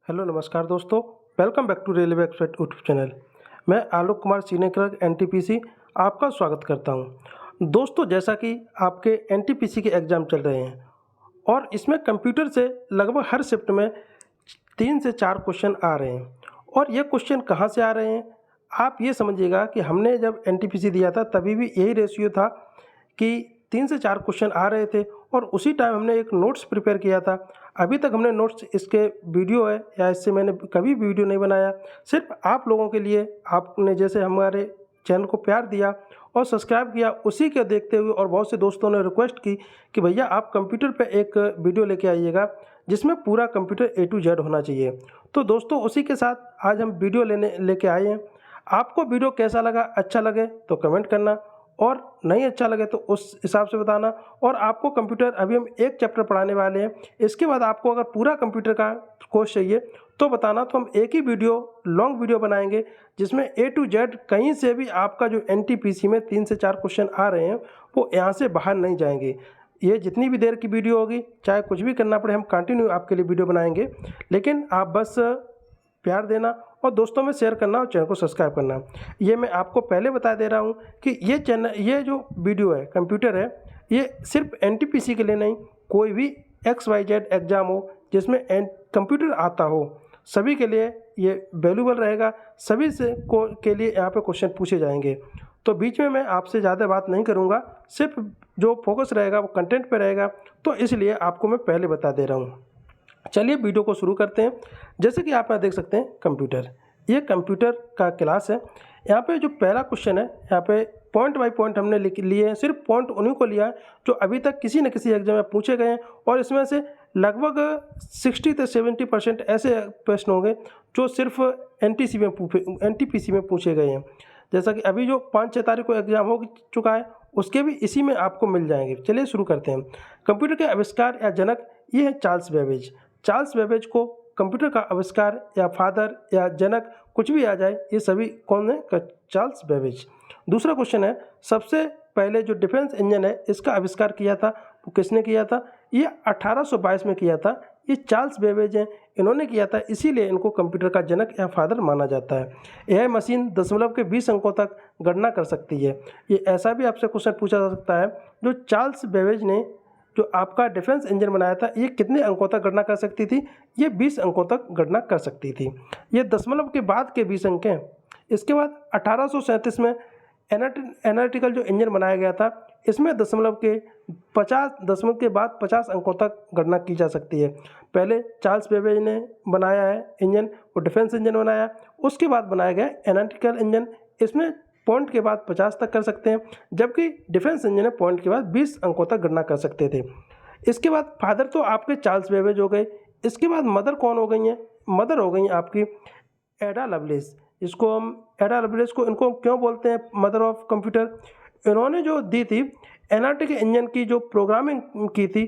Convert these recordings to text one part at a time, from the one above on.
Hello नमस्कार दोस्तों। Welcome back to railway expert YouTube channel. मैं Alok Kumar senior clerk NTPC आपका स्वागत करता हूं। दोस्तों, जैसा कि आपके एनटीपीसी के एग्ज़ाम चल रहे हैं और इसमें कंप्यूटर से लगभग हर शिफ्ट में 3 से 4 क्वेश्चन आ रहे हैं। और ये क्वेश्चन कहाँ से आ रहे हैं, आप ये समझिएगा कि हमने जब एनटीपीसी दिया था तभी भी यही रेशियो था कि 3 से 4 क्वेश्चन आ रहे थे और उसी टाइम हमने एक नोट्स प्रिपेयर किया था। अभी तक हमने नोट्स इसके वीडियो है या इससे मैंने कभी वीडियो नहीं बनाया। सिर्फ आप लोगों के लिए, आपने जैसे हमारे चैनल को प्यार दिया और सब्सक्राइब किया, उसी के देखते हुए और बहुत से दोस्तों ने रिक्वेस्ट की कि भैया आप कंप्यूटर पे एक वीडियो लेके आइएगा जिसमें पूरा कंप्यूटर ए टू जेड होना चाहिए। तो दोस्तों, उसी के साथ आज हम वीडियो लेके आए हैं। आपको वीडियो कैसा लगा, अच्छा लगे तो कमेंट करना और नहीं अच्छा लगे तो उस हिसाब से बताना। और आपको कंप्यूटर अभी हम एक चैप्टर पढ़ाने वाले हैं, इसके बाद आपको अगर पूरा कंप्यूटर का कोर्स चाहिए तो बताना, तो हम एक ही वीडियो, लॉन्ग वीडियो बनाएंगे जिसमें ए टू जेड कहीं से भी आपका जो एनटीपीसी में 3 से 4 क्वेश्चन आ रहे हैं वो यहाँ से बाहर नहीं जाएंगे। ये जितनी भी देर की वीडियो होगी, चाहे कुछ भी करना पड़े, हम कंटिन्यू आपके लिए वीडियो बनाएंगे। लेकिन आप बस प्यार देना और दोस्तों में शेयर करना और चैनल को सब्सक्राइब करना। ये मैं आपको पहले बता दे रहा हूँ कि ये जो वीडियो है, कंप्यूटर है, ये सिर्फ एनटीपीसी के लिए नहीं, कोई भी XYZ एग्ज़ाम हो जिसमें कंप्यूटर आता हो, सभी के लिए ये वैल्यूबल रहेगा। सभी के लिए यहाँ पे क्वेश्चन पूछे जाएंगे। तो बीच में मैं आपसे ज़्यादा बात नहीं करूँगा, सिर्फ जो फोकस रहेगा वो कंटेंट पे रहेगा, तो इसलिए आपको मैं पहले बता दे रहा हूँ। चलिए वीडियो को शुरू करते हैं। जैसे कि आप यहाँ देख सकते हैं कंप्यूटर, ये कंप्यूटर का क्लास है। यहाँ पे जो पहला क्वेश्चन है, यहाँ पे पॉइंट बाय पॉइंट हमने लिए हैं, सिर्फ पॉइंट उन्हीं को लिया है जो अभी तक किसी न किसी एग्जाम में पूछे गए हैं। और इसमें से लगभग 60 से 70% ऐसे प्रश्न होंगे जो सिर्फ एनटीपीसी में पूछे गए हैं। जैसा कि अभी जो 5-6 तारीख को एग्जाम हो चुका है, उसके भी इसी में आपको मिल जाएंगे। चलिए शुरू करते हैं। कंप्यूटर के आविष्कार या जनक ये है चार्ल्स बेबेज। चार्ल्स बेबेज को कंप्यूटर का आविष्कार या फादर या जनक कुछ भी आ जाए, ये सभी कौन है? Charles Babbage. दूसरा क्वेश्चन है, सबसे पहले जो डिफेंस इंजन है इसका आविष्कार किया था वो किसने किया था? ये 1822 में किया था। ये चार्ल्स बेबेज हैं, इन्होंने किया था, इसीलिए इनको कंप्यूटर का जनक या फादर माना जाता है। यह मशीन दशमलव के 20 अंकों तक गणना कर सकती है। ये ऐसा भी आपसे क्वेश्चन पूछा जा सकता है, जो चार्ल्स बेबेज ने जो आपका डिफेंस इंजन बनाया था, ये कितने अंकों तक गणना कर सकती थी? ये 20 अंकों तक गणना कर सकती थी। ये दशमलव के बाद के 20 अंक हैं। इसके बाद 1837 में एनालिटिकल जो इंजन बनाया गया था, इसमें दशमलव के बाद 50 अंकों तक गणना की जा सकती है। पहले चार्ल्स बेबेज ने बनाया है इंजन, वो डिफेंस इंजन बनाया, उसके बाद बनाया गया एनालिटिकल इंजन। इसमें पॉइंट के बाद 50 तक कर सकते हैं, जबकि डिफेंस इंजन में पॉइंट के बाद 20 अंकों तक गणना कर सकते थे। इसके बाद फादर तो आपके चार्ल्स बेबेज हो गए। इसके बाद मदर कौन हो गई हैं? मदर हो गई आपकी एडा लवलेस। इसको हम एडा लवलेस को इनको क्यों बोलते हैं मदर ऑफ कंप्यूटर? इन्होंने जो दी थी एनालिटिकल इंजन की, जो प्रोग्रामिंग की थी,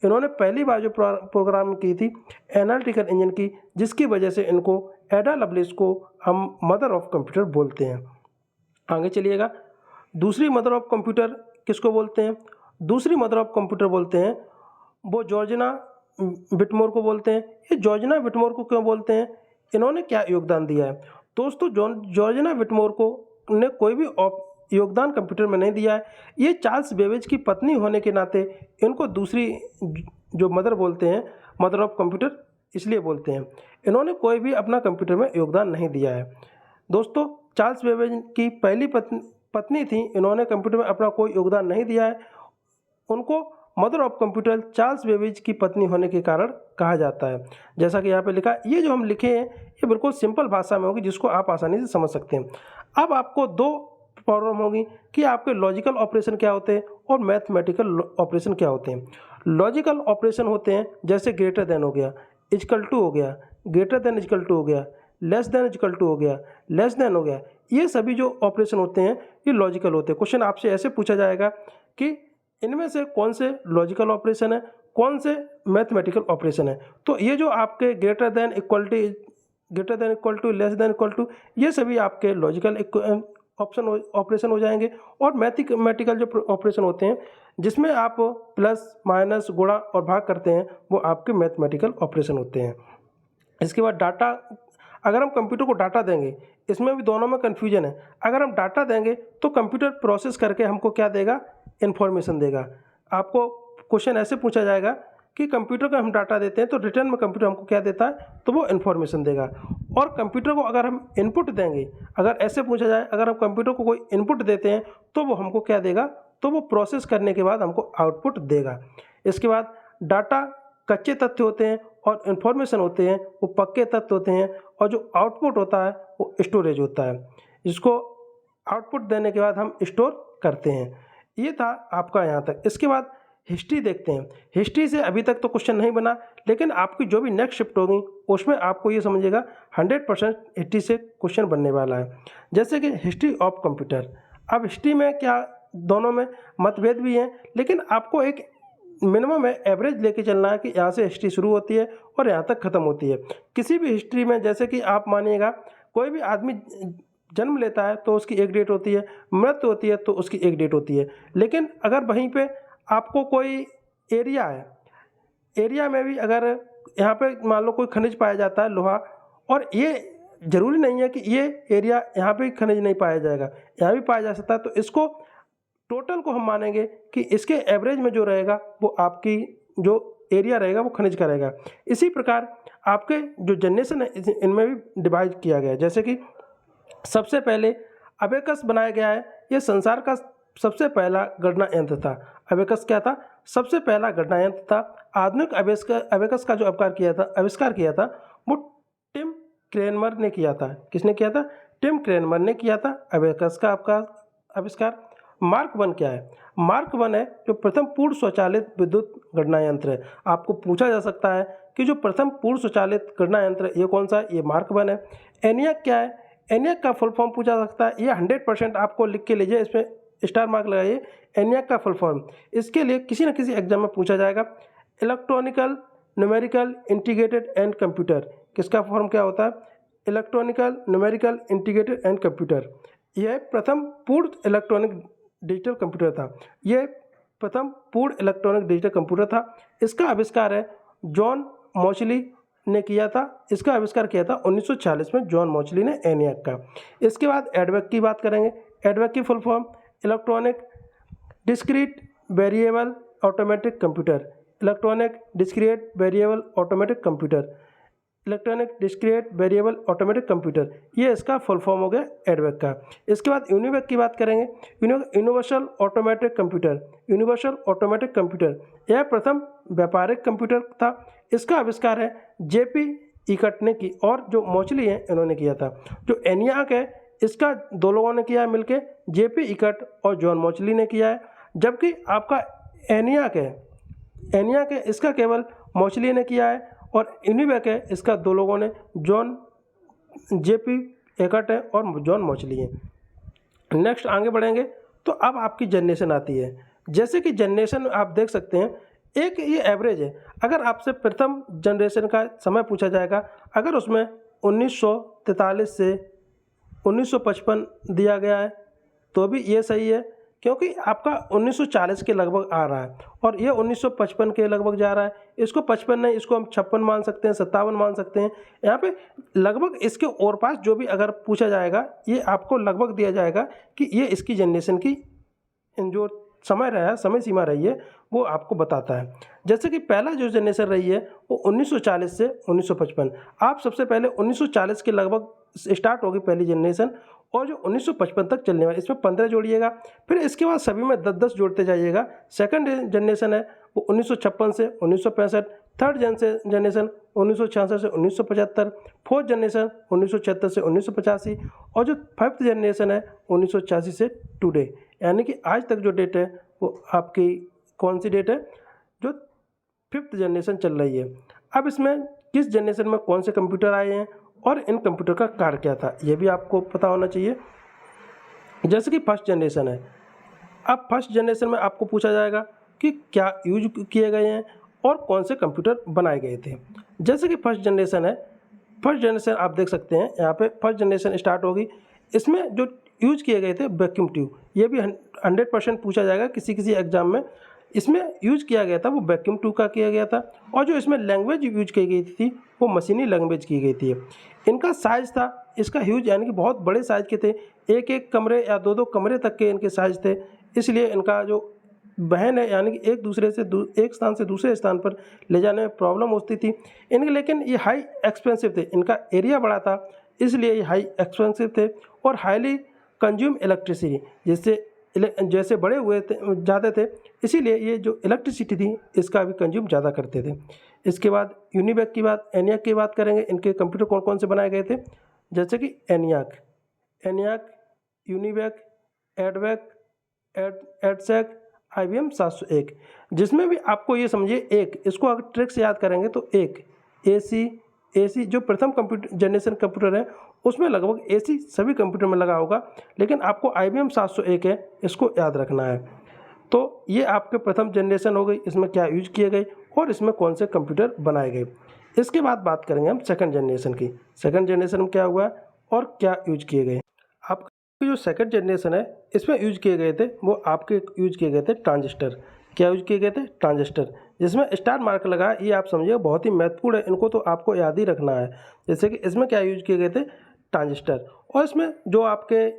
इन्होंने पहली बार जो प्रोग्रामिंग की थी एनालिटिकल इंजन की, जिसकी वजह से इनको एडा लवलेस को हम मदर ऑफ कंप्यूटर बोलते हैं। आगे चलिएगा। दूसरी मदर ऑफ कंप्यूटर किसको बोलते हैं? दूसरी मदर ऑफ कंप्यूटर बोलते हैं वो जॉर्जना विटमोर को बोलते हैं। ये जॉर्जना विटमोर को क्यों बोलते हैं? इन्होंने क्या योगदान दिया है? दोस्तों, जॉर्जना विटमोर को ने कोई भी योगदान कंप्यूटर में नहीं दिया है। ये चार्ल्स बेबेज की पत्नी होने के नाते इनको दूसरी जो मदर बोलते हैं, मदर ऑफ कंप्यूटर इसलिए बोलते हैं। इन्होंने कोई भी अपना कंप्यूटर में योगदान नहीं दिया है। दोस्तों, चार्ल्स बेबेज की पहली पत्नी थी, इन्होंने कंप्यूटर में अपना कोई योगदान नहीं दिया है। उनको mother of computer Charles Babbage की पत्नी होने के कारण कहा जाता है। जैसा कि यहाँ पे लिखा, ये जो हम लिखे हैं ये बिल्कुल सिंपल भाषा में होगी जिसको आप आसानी से समझ सकते हैं। अब आपको 2 प्रॉब्लम होगी कि आपके लॉजिकल ऑपरेशन क्या होते हैं और मैथमेटिकल ऑपरेशन क्या होते हैं। लॉजिकल ऑपरेशन होते हैं जैसे ग्रेटर देन हो गया, इक्वल टू हो गया, ग्रेटर देन इक्वल टू हो गया, लेस देन इक्वल टू हो गया, लेस देन हो गया। ये सभी जो ऑपरेशन होते हैं ये लॉजिकल होते हैं। क्वेश्चन आपसे ऐसे पूछा जाएगा कि इनमें से कौन से लॉजिकल ऑपरेशन है, कौन से मैथमेटिकल ऑपरेशन है। तो ये जो आपके greater than equal to, less than equal to, ये सभी आपके लॉजिकल ऑपरेशन हो जाएंगे। और मैथमेटिकल जो ऑपरेशन होते हैं जिसमें आप प्लस माइनस गुणा और भाग करते हैं, वो आपके मैथमेटिकल ऑपरेशन होते हैं। इसके बाद डाटा, अगर हम कंप्यूटर को डाटा देंगे, इसमें भी दोनों में कन्फ्यूजन है। अगर हम डाटा देंगे तो कंप्यूटर प्रोसेस करके हमको क्या देगा, इन्फॉर्मेशन देगा। आपको क्वेश्चन ऐसे पूछा जाएगा कि कंप्यूटर को हम डाटा देते हैं तो रिटर्न में कंप्यूटर हमको क्या देता है, तो वो इन्फॉर्मेशन देगा। और कंप्यूटर को अगर हम इनपुट देंगे, अगर ऐसे पूछा जाए, अगर हम कंप्यूटर को कोई इनपुट देते हैं तो वो हमको क्या देगा, तो वो प्रोसेस करने के बाद हमको आउटपुट देगा। इसके बाद डाटा कच्चे तथ्य होते हैं और इन्फॉर्मेशन होते हैं वो पक्के तथ्य होते हैं, और जो आउटपुट होता है वो स्टोरेज होता है, जिसको आउटपुट देने के बाद हम स्टोर करते हैं। ये था आपका यहाँ तक। इसके बाद हिस्ट्री देखते हैं। हिस्ट्री से अभी तक तो क्वेश्चन नहीं बना, लेकिन आपकी जो भी नेक्स्ट शिफ्ट होगी उसमें आपको ये समझिएगा 100% हिस्ट्री से क्वेश्चन बनने वाला है। जैसे कि हिस्ट्री ऑफ कंप्यूटर। अब हिस्ट्री में क्या, दोनों में मतभेद भी हैं, लेकिन आपको एक मिनिमम है एवरेज लेके चलना है कि यहाँ से हिस्ट्री शुरू होती है और यहाँ तक ख़त्म होती है। किसी भी हिस्ट्री में, जैसे कि आप मानिएगा कोई भी आदमी जन्म लेता है तो उसकी एक डेट होती है, मृत्यु होती है तो उसकी एक डेट होती है। लेकिन अगर वहीं पे आपको कोई एरिया है, एरिया में भी अगर यहाँ पे मान लो कोई खनिज पाया जाता है, लोहा, और ये ज़रूरी नहीं है कि ये एरिया यहाँ पे खनिज नहीं पाया जाएगा, यहाँ भी पाया जा सकता है, तो इसको टोटल को हम मानेंगे कि इसके एवरेज में जो रहेगा वो आपकी जो एरिया रहेगा वो खनिज का रहेगा। इसी प्रकार आपके जो जनरेशन है इनमें भी डिवाइड किया गया है। जैसे कि सबसे पहले अबेकस बनाया गया है, ये संसार का सबसे पहला गणना यंत्र था। अबेकस क्या था, सबसे पहला गणना यंत्र था। आधुनिक अबेकस का जो आविष्कार किया था वो टिम क्रेनमर ने किया था। किसने किया था, टिम क्रेनमर ने किया था अबेकस का आपका आविष्कार। मार्क 1 क्या है, मार्क 1 है जो प्रथम पूर्ण स्वचालित विद्युत गणना यंत्र है। आपको पूछा जा सकता है कि जो प्रथम पूर्ण स्वचालित गणना यंत्र है ये कौन सा है, ये मार्क 1 है। एनियाक क्या है, एनियाक का फुल फॉर्म पूछा जा सकता है, ये 100% आपको लिख के लीजिए, इसमें स्टार मार्क लगाइए। एनियाक का फुल फॉर्म इसके लिए किसी न किसी एग्जाम में पूछा जाएगा। Electronical numerical integrated and computer, किसका फॉर्म क्या होता है, electronical numerical integrated and computer. यह प्रथम पूर्ण इलेक्ट्रॉनिक डिजिटल कंप्यूटर था। यह प्रथम पूर्ण इलेक्ट्रॉनिक डिजिटल कंप्यूटर था। इसका आविष्कार है जॉन मॉचली ने किया था। इसका आविष्कार किया था 1940 में जॉन मॉचली ने एनियाक का। इसके बाद एडवेक की बात करेंगे। एडवेक की full form electronic discrete variable automatic computer, electronic discrete variable automatic computer, electronic discrete variable automatic computer, ये इसका फुल फॉर्म हो गया एडवेक का। इसके बाद यूनिवेक की बात करेंगे। Universal automatic computer, universal automatic computer यह प्रथम व्यापारिक कंप्यूटर था। इसका आविष्कार है जेपी इकट ने की, और जो मॉचली हैं इन्होंने किया था। जो एनियाक है इसका दो लोगों ने किया है मिलके, जेपी इकट और जॉन मॉचली ने किया है। जबकि आपका एनियाक है इसका केवल मॉचली ने किया है, और यूनिवेक है इसका दो लोगों ने, जेपी एकट है और जॉन मॉचली है। नेक्स्ट आगे बढ़ेंगे तो अब आपकी जनरेशन आती है। जैसे कि जनरेशन आप देख सकते हैं, एक ये एवरेज है। अगर आपसे प्रथम जनरेशन का समय पूछा जाएगा, अगर उसमें 1943 से 1955 दिया गया है तो भी ये सही है, क्योंकि आपका 1940 के लगभग आ रहा है और ये 1955 के लगभग जा रहा है। इसको 55 नहीं, इसको हम 56 मान सकते हैं, 57 मान सकते हैं। यहाँ पे लगभग इसके और पास जो भी अगर पूछा जाएगा ये आपको लगभग दिया जाएगा कि ये इसकी जनरेशन की जो समय रहा, समय सीमा रही है वो आपको बताता है। जैसे कि पहला जो जनरेशन रही है वो 1940 से 1955। आप सबसे पहले 1940 के लगभग स्टार्ट होगी पहली जनरेशन, और जो 1955 तक चलने वाली, इसमें 15 जोड़िएगा। फिर इसके बाद सभी में 10-10 जोड़ते जाइएगा। सेकंड जनरेशन है वो 1956 से 1965। थर्ड जनरेशन 1966 से 1975। फोर्थ जनरेशन 1976 से 1985, और जो फिफ्थ जनरेशन है 1986 से टुडे, यानी कि आज तक जो डेट है वो आपकी कौन सी डेट है, जो फिफ्थ जनरेशन चल रही है। अब इसमें किस जनरेशन में कौन से कंप्यूटर आए हैं और इन कंप्यूटर का कार्य क्या था, ये भी आपको पता होना चाहिए। जैसे कि फर्स्ट जनरेशन है, अब फर्स्ट जनरेशन में आपको पूछा जाएगा कि क्या यूज किए गए हैं और कौन से कंप्यूटर बनाए गए थे। जैसे कि फर्स्ट जनरेशन है, फर्स्ट जनरेशन आप देख सकते हैं यहाँ पे फर्स्ट जनरेशन स्टार्ट होगी। इसमें जो यूज किए गए थे वैक्यूम ट्यूब, ये भी 100% पूछा जाएगा किसी एग्जाम में। इसमें यूज किया गया था वो वैक्यूम ट्यूब का किया गया था, और जो इसमें लैंग्वेज यूज की गई थी वो मशीनी लैंग्वेज की गई थी। इनका साइज़ था इसका ह्यूज, यानी कि बहुत बड़े साइज़ के थे, एक एक कमरे या दो दो कमरे तक के इनके साइज़ थे। इसलिए इनका जो वहन है, यानी कि एक दूसरे से एक स्थान से दूसरे स्थान पर ले जाने में प्रॉब्लम होती थी इनके, लेकिन ये हाई एक्सपेंसिव थे, इनका एरिया बड़ा था इसलिए ये हाई एक्सपेंसिव थे और हाईली कंज्यूम इलेक्ट्रिसिटी, जिससे जैसे बड़े हुए थे ज़्यादा थे, इसीलिए ये जो इलेक्ट्रिसिटी थी इसका भी कंज्यूम ज़्यादा करते थे। इसके बाद यूनिवैक की बात, एनियाक की बात करेंगे। इनके कंप्यूटर कौन कौन से बनाए गए थे, जैसे कि एनियाक, यूनिवैक, एडवैक, एडसैक, IBM 701, जिसमें भी आपको ये समझिए एक, इसको अगर ट्रिक से याद करेंगे तो एक एसी जो प्रथम कंप्यूटर जनरेशन कंप्यूटर है उसमें लगभग एसी सभी कंप्यूटर में लगा होगा, लेकिन आपको IBM 701 है इसको याद रखना है। तो ये आपके प्रथम जनरेशन हो गई, इसमें क्या यूज किए गए और इसमें कौन से कंप्यूटर बनाए गए। इसके बाद बात करेंगे हम सेकंड जनरेशन की। सेकंड जनरेशन में क्या हुआ और क्या यूज किए गए। आपकी जो सेकंड जनरेशन है इसमें यूज किए गए थे वो आपके यूज किए गए थे ट्रांजिस्टर। क्या यूज किए गए थे, ट्रांजिस्टर, जिसमें स्टार मार्क लगा, ये आप समझिए बहुत ही महत्वपूर्ण है, इनको तो आपको याद ही रखना है। जैसे कि इसमें क्या यूज किए गए थे, ट्रांजिस्टर, और इसमें जो आपके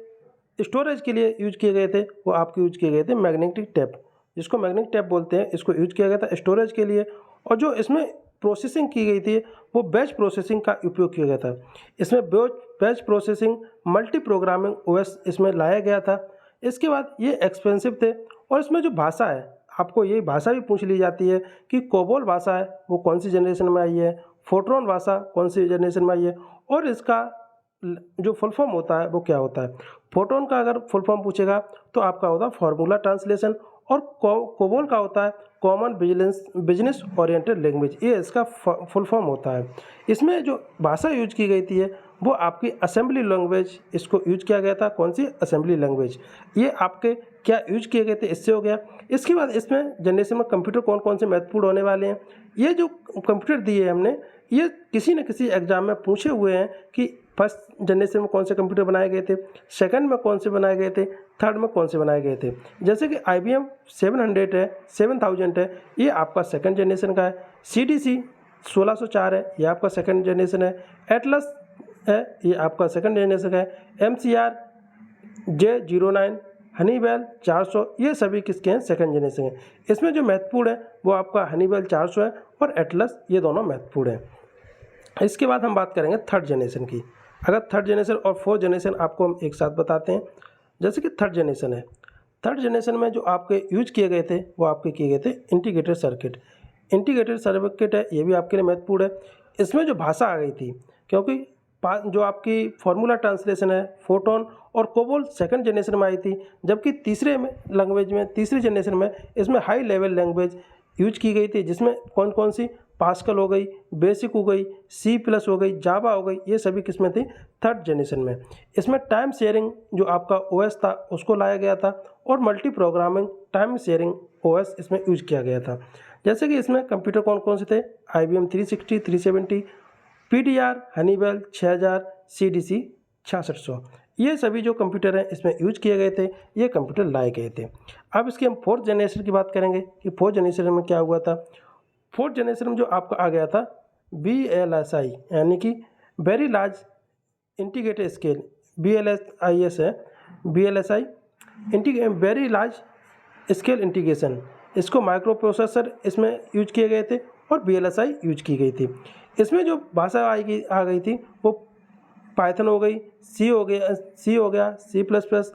स्टोरेज के लिए यूज किए गए थे वो आपके यूज किए गए थे मैग्नेटिक टेप, जिसको मैग्नेटिक टेप बोलते हैं, इसको यूज किया गया था स्टोरेज के लिए। और जो इसमें प्रोसेसिंग की गई थी वो बैच प्रोसेसिंग का उपयोग किया गया था। इसमें batch processing multi programming OS इसमें लाया गया था। इसके बाद ये एक्सपेंसिव थे, और इसमें जो भाषा है आपको ये भाषा भी पूछ ली जाती है कि कोबोल भाषा है वो कौन सी जनरेशन में आई है, फोर्ट्रॉन भाषा कौन सी जनरेशन में आई है, और इसका जो फुल फॉर्म होता है वो क्या होता है। फोटोन का अगर फुल फॉर्म पूछेगा तो आपका होता है फार्मूला ट्रांसलेशन, और कोबोल का होता है कॉमन बिजनेस ओरिएंटेड लैंग्वेज, ये इसका फुल फॉर्म होता है। इसमें जो भाषा यूज की गई थी वो आपकी असेंबली लैंग्वेज, इसको यूज किया गया था, कौन सी, असेंबली लैंग्वेज। ये आपके क्या यूज किए गए थे, इससे हो गया। इसके बाद इसमें जनरेशन में कंप्यूटर कौन कौन से महत्वपूर्ण होने वाले हैं। ये जो कंप्यूटर दिए हमने ये किसी न किसी एग्जाम में पूछे हुए हैं कि फर्स्ट जनरेशन में कौन से कंप्यूटर बनाए गए थे, सेकंड में कौन से बनाए गए थे, थर्ड में कौन से बनाए गए थे। जैसे कि IBM 700 है, 7000 है, ये आपका सेकंड जनरेशन का है। CDC 1604 है, ये आपका सेकंड जनरेशन है। एटलस है, ये आपका सेकंड जनरेशन का है। MCR J09, हनीवेल 400, ये सभी किसके हैं, सेकंड जनरेशन है। इसमें जो महत्वपूर्ण है वो आपका हनीवेल 400 है और एटलस, ये दोनों महत्वपूर्ण हैं। इसके बाद हम बात करेंगे थर्ड जनरेशन की। अगर थर्ड जनरेशन और फोर्थ जनरेशन आपको हम एक साथ बताते हैं। जैसे कि थर्ड जनरेशन है, थर्ड जनरेशन में जो आपके यूज किए गए थे वो आपके किए गए थे इंटीग्रेटेड सर्किट। इंटीग्रेटेड सर्किट है, ये भी आपके लिए महत्वपूर्ण है। इसमें जो भाषा आ गई थी, क्योंकि जो आपकी फार्मूला ट्रांसलेशन है, फोटोन और कोबोल सेकंड जनरेशन में आई थी, जबकि तीसरे जनरेशन में इसमें हाई लेवल लैंग्वेज यूज की गई थी, जिसमें कौन कौन सी, पास्कल हो गई, बेसिक हो गई, C+ हो गई, जावा हो गई, ये सभी किस्में थी थर्ड जनरेशन में। इसमें टाइम शेयरिंग जो आपका OS था उसको लाया गया था, और multi programming time sharing OS इसमें यूज किया गया था। जैसे कि इसमें कंप्यूटर कौन कौन से थे, IBM 360, 370, PDR, हनीवेल 6000, CDC 6600, ये सभी जो कंप्यूटर हैं इसमें यूज किए गए थे, ये कंप्यूटर लाए गए थे। अब इसकी हम फोर्थ जनरेशन की बात करेंगे कि फोर्थ जनरेशन में क्या हुआ था। फोर्थ जनरेशन में जो आपका आ गया था VLSI, यानी कि very large integrated scale, VLSIS है, VLSI very large scale integration, इसको माइक्रो प्रोसेसर इसमें यूज किए गए थे और VLSI यूज की गई थी। इसमें जो भाषा आ गई थी वो पाइथन हो गई, C हो गया, C++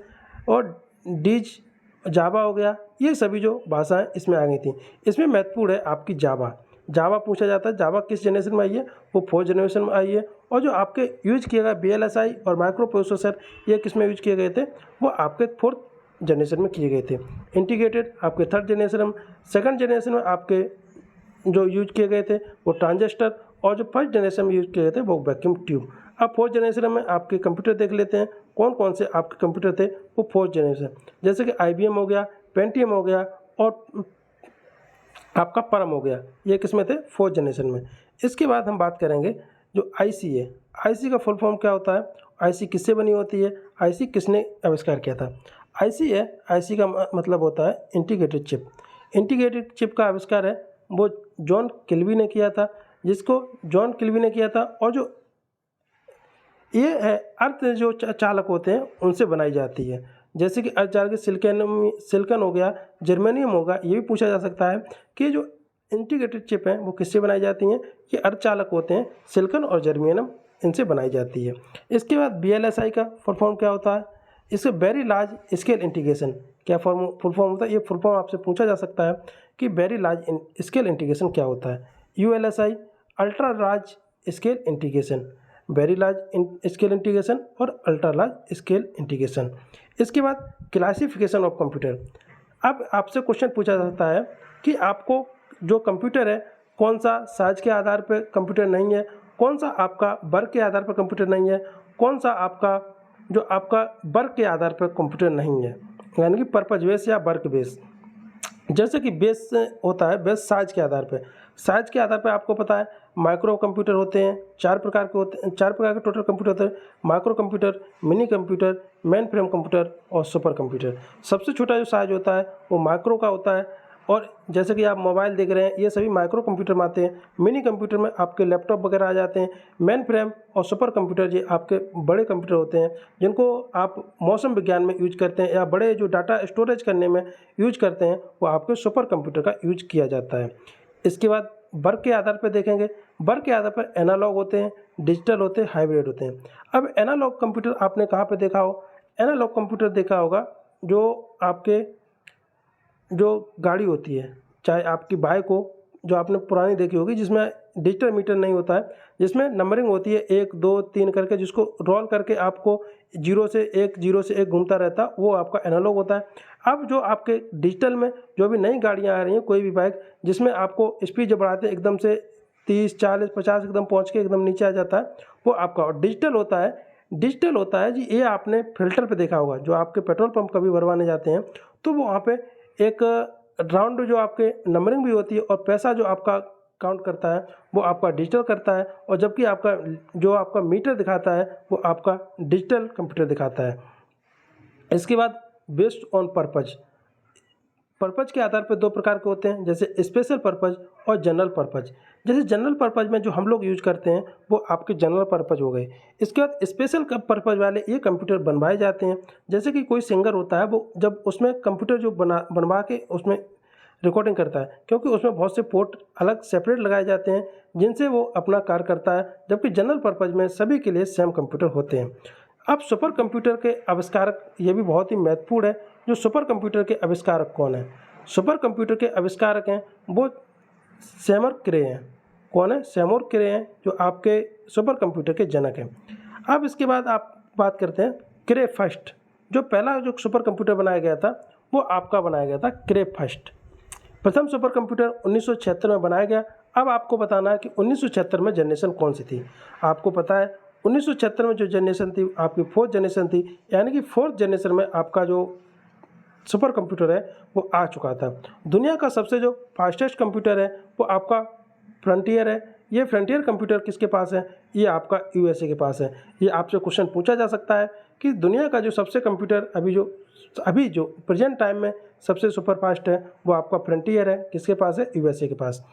और डीज, जावा हो गया, ये सभी जो भाषाएं इसमें आ गई थी। इसमें महत्वपूर्ण है आपकी जावा पूछा जाता है, जावा किस जनरेशन में आई है, वो फोर्थ जनरेशन में आई है। और जो आपके यूज किए गए VLSI और माइक्रो प्रोसेसर, ये किस में यूज किए गए थे, वो आपके फोर्थ जनरेशन में किए गए थे। इंटीग्रेटेड आपके थर्ड जनरेशन में, सेकंड जनरेशन में आपके जो यूज किए गए थे वो ट्रांजिस्टर, और जो फर्स्ट जनरेशन में यूज किए गए थे वो वैक्यूम ट्यूब। अब फोर्थ जनरेशन में आपके कंप्यूटर देख लेते हैं, कौन कौन से आपके कंप्यूटर थे वो फोर्थ जनरेशन, जैसे कि IBM हो गया, पेंटियम हो गया और आपका परम हो गया, ये किस में थे, फोर्थ जनरेशन में। इसके बाद हम बात करेंगे जो IC है, IC का फुल फॉर्म क्या होता है, IC किससे बनी होती है, IC किसने आविष्कार किया था। IC है, IC का मतलब होता है इंटीग्रेटेड चिप। इंटीग्रेटेड चिप का आविष्कार है वो जॉन किल्बी ने किया था, जिसको जॉन किल्बी ने किया था। और जो ये है अर्थ जो चालक होते हैं उनसे बनाई जाती है, जैसे कि अर्थ चालक सिलिकॉन हो गया, जर्मेनियम होगा। ये भी पूछा जा सकता है कि जो इंटीग्रेटेड चिप हैं वो किससे बनाई जाती हैं। ये अर्थ चालक होते हैं, सिलिकॉन और जर्मेनियम इनसे बनाई जाती है। इसके बाद VLSI का फुल फॉर्म क्या होता है? इससे वेरी लार्ज स्केल इंटीग्रेशन क्या फुल फॉर्म होता है? ये फुल फॉर्म आपसे पूछा जा सकता है कि वेरी लार्ज स्केल इंटीग्रेशन क्या होता है। ULSI ultra large scale integration, very large scale integration और अल्ट्रा लार्ज स्केल इंटीग्रेशन। इसके बाद क्लासिफिकेशन ऑफ कंप्यूटर। अब आपसे क्वेश्चन पूछा जाता है कि आपको जो कंप्यूटर है कौन सा साइज के आधार पर कंप्यूटर नहीं है, कौन सा आपका वर्क के आधार पर कंप्यूटर नहीं है, कौन सा आपका वर्क के आधार पर कंप्यूटर नहीं है, यानी कि पर्पज बेस या वर्क बेस। जैसे कि बेस होता है, बेस साइज के आधार पे। साइज के आधार पे आपको पता है माइक्रो कंप्यूटर होते हैं, चार प्रकार के टोटल कंप्यूटर होते हैं। Micro computer, mini computer, main frame computer और सुपर कंप्यूटर। सबसे छोटा जो साइज होता है वो माइक्रो का होता है। और जैसे कि आप मोबाइल देख रहे हैं, ये सभी माइक्रो कंप्यूटर में आते हैं। मिनी कंप्यूटर में आपके लैपटॉप वगैरह आ जाते हैं। मेन फ्रेम और सुपर कंप्यूटर ये आपके बड़े कंप्यूटर होते हैं, जिनको आप मौसम विज्ञान में यूज करते हैं या बड़े जो डाटा स्टोरेज करने में यूज करते हैं, वो आपके सुपर कंप्यूटर का यूज किया जाता है। इसके बाद वर्क के आधार पर देखेंगे। वर्क के आधार पर एनालॉग होते हैं, डिजिटल होते हैं, हाइब्रिड होते हैं। अब एनालॉग कंप्यूटर आपने कहाँ पे देखा हो? एनालॉग कंप्यूटर देखा होगा जो आपके जो गाड़ी होती है, चाहे आपकी बाइक हो, जो आपने पुरानी देखी होगी, जिसमें डिजिटल मीटर नहीं होता है, जिसमें नंबरिंग होती है 1 2 3 करके, जिसको रोल करके आपको 0 से 1 घूमता रहता है, वो आपका एनालॉग होता है। अब जो आपके डिजिटल में जो भी नई गाड़ियाँ आ रही हैं, कोई भी बाइक जिसमें आपको स्पीड जब बढ़ाते हैं एकदम से 30 40 50 एकदम पहुँच के एकदम नीचे आ जाता है, वो आपका डिजिटल होता है। डिजिटल होता है जी, ये आपने फिल्टर पे देखा होगा। जो आपके पेट्रोल पंप कभी भरवाने जाते हैं तो वो वहाँ पे एक राउंड जो आपके नंबरिंग भी होती है और पैसा जो आपका काउंट करता है वो आपका डिजिटल करता है, और जबकि आपका मीटर दिखाता है वो आपका डिजिटल कंप्यूटर दिखाता है। इसके बाद बेस्ड ऑन पर्पज। पर्पज के आधार पर दो प्रकार के होते हैं, जैसे स्पेशल पर्पज और जनरल पर्पज। जैसे जनरल पर्पज में जो हम लोग यूज करते हैं वो आपके जनरल पर्पज हो गए। इसके बाद स्पेशल पर्पज वाले ये कंप्यूटर बनवाए जाते हैं। जैसे कि कोई सिंगर होता है, वो जब उसमें कंप्यूटर जो बनवा के उसमें रिकॉर्डिंग करता है, क्योंकि उसमें बहुत से पोर्ट अलग सेपरेट लगाए जाते हैं जिनसे वो अपना कार्य करता है, जबकि जनरल पर्पज में सभी के लिए सेम कंप्यूटर होते हैं। अब सुपर कंप्यूटर के आविष्कारक, ये भी बहुत ही महत्वपूर्ण है, जो सुपर कंप्यूटर के आविष्कारक कौन है? सुपर कंप्यूटर के आविष्कारक हैं वो सैमुअल क्रे हैं। कौन है? सैमुअल क्रे हैं, जो आपके सुपर कंप्यूटर के जनक हैं। अब इसके बाद आप बात करते हैं क्रे फर्स्ट। जो पहला जो सुपर कंप्यूटर बनाया गया था वो आपका बनाया गया था क्रे फर्स्ट। प्रथम सुपर कंप्यूटर 1976 में बनाया गया। अब आपको बताना है कि 1976 में जनरेशन कौन सी थी। आपको पता है 1976 में जो जनरेशन थी आपकी 4th जनरेशन थी, यानी कि 4th जनरेशन में आपका जो सुपर कंप्यूटर है वो आ चुका था। दुनिया का सबसे जो फास्टेस्ट कंप्यूटर है वो आपका फ्रंटियर है। ये फ्रंटियर कंप्यूटर किसके पास है? ये आपका USA के पास है। ये आपसे क्वेश्चन पूछा जा सकता है कि दुनिया का जो सबसे कंप्यूटर अभी जो प्रेजेंट टाइम में सबसे सुपर फास्ट है वो आपका फ्रंटियर है। किसके पास है? USA के पास।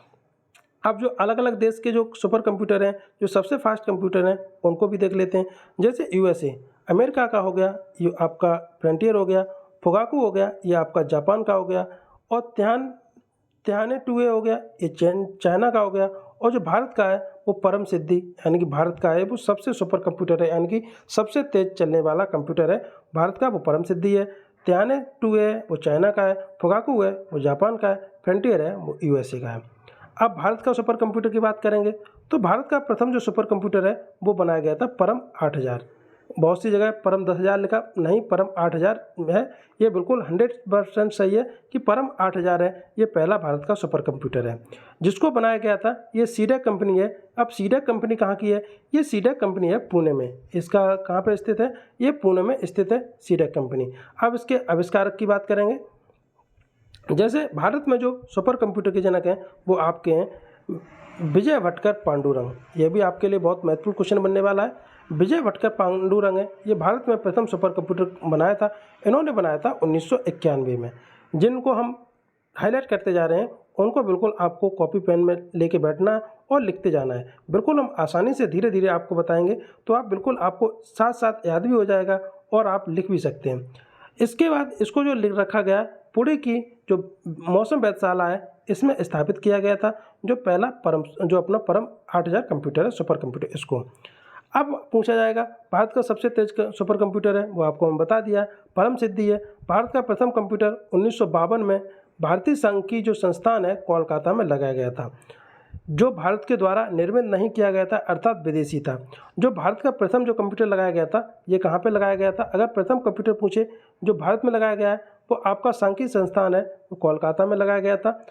अब जो अलग अलग देश के जो सुपर कंप्यूटर हैं, जो सबसे फास्ट कंप्यूटर हैं, उनको भी देख लेते हैं। जैसे USA अमेरिका का हो गया, ये आपका फ्रंटियर हो गया। फुगाकू हो गया, ये आपका जापान का हो गया। और तिहाने 2A हो गया, ये चाइना का हो गया। और जो भारत का है वो परम सिद्धि, यानी कि भारत का है वो सबसे सुपर कंप्यूटर है, यानी कि सबसे तेज चलने वाला कंप्यूटर है भारत का, वो परम सिद्धि है। तिहाने 2A वो चाइना का है, फुगाकू है वो जापान का है, फ्रंटियर है वो USA का है। अब भारत का सुपर कंप्यूटर की बात करेंगे तो भारत का प्रथम जो सुपर कंप्यूटर है वो बनाया गया था परम 8000। बहुत सी जगह परम 10,000 लिखा, नहीं, परम 8000 है। ये बिल्कुल 100% सही है कि परम 8000 है। ये पहला भारत का सुपर कंप्यूटर है जिसको बनाया गया था। ये सीडेक कंपनी है। अब सीडेक कंपनी कहाँ की है? ये सीडेक कंपनी है पुणे में। इसका कहाँ पर स्थित है? ये पुणे में स्थित है सीडेक कंपनी। अब इसके आविष्कारक की बात करेंगे। जैसे भारत में जो सुपर कंप्यूटर के जनक हैं वो आपके हैं विजय भटकर पांडुरंग। ये भी आपके लिए बहुत महत्वपूर्ण क्वेश्चन बनने वाला है। विजय भटकर पांडुरंग है, ये भारत में प्रथम सुपर कंप्यूटर बनाया था। इन्होंने बनाया था 1991 में, जिनको हम हाईलाइट करते जा रहे हैं उनको बिल्कुल आपको कॉपी पेन में लेके बैठना है और लिखते जाना है। बिल्कुल हम आसानी से धीरे धीरे आपको बताएंगे, तो आप बिल्कुल आपको साथ साथ याद भी हो जाएगा और आप लिख भी सकते हैं। इसके बाद इसको जो लिख रखा गया, पुणे की जो मौसम वेधशाला है इसमें स्थापित किया गया था जो पहला परम 8000 कंप्यूटर है, सुपर कंप्यूटर। इसको अब पूछा जाएगा भारत का सबसे तेज सुपर कंप्यूटर है, वो आपको हम बता दिया, परम सिद्धि है। भारत का प्रथम कंप्यूटर 1952 में भारतीय संघ की जो संस्थान है कोलकाता में लगाया गया था, जो भारत के द्वारा निर्मित नहीं किया गया था, अर्थात विदेशी था। जो भारत का प्रथम जो कंप्यूटर लगाया गया था, ये कहाँ पे लगाया गया था? अगर प्रथम कंप्यूटर पूछे जो भारत में लगाया गया है, वो आपका सांख्यिकी संस्थान है, वो कोलकाता में लगाया गया था।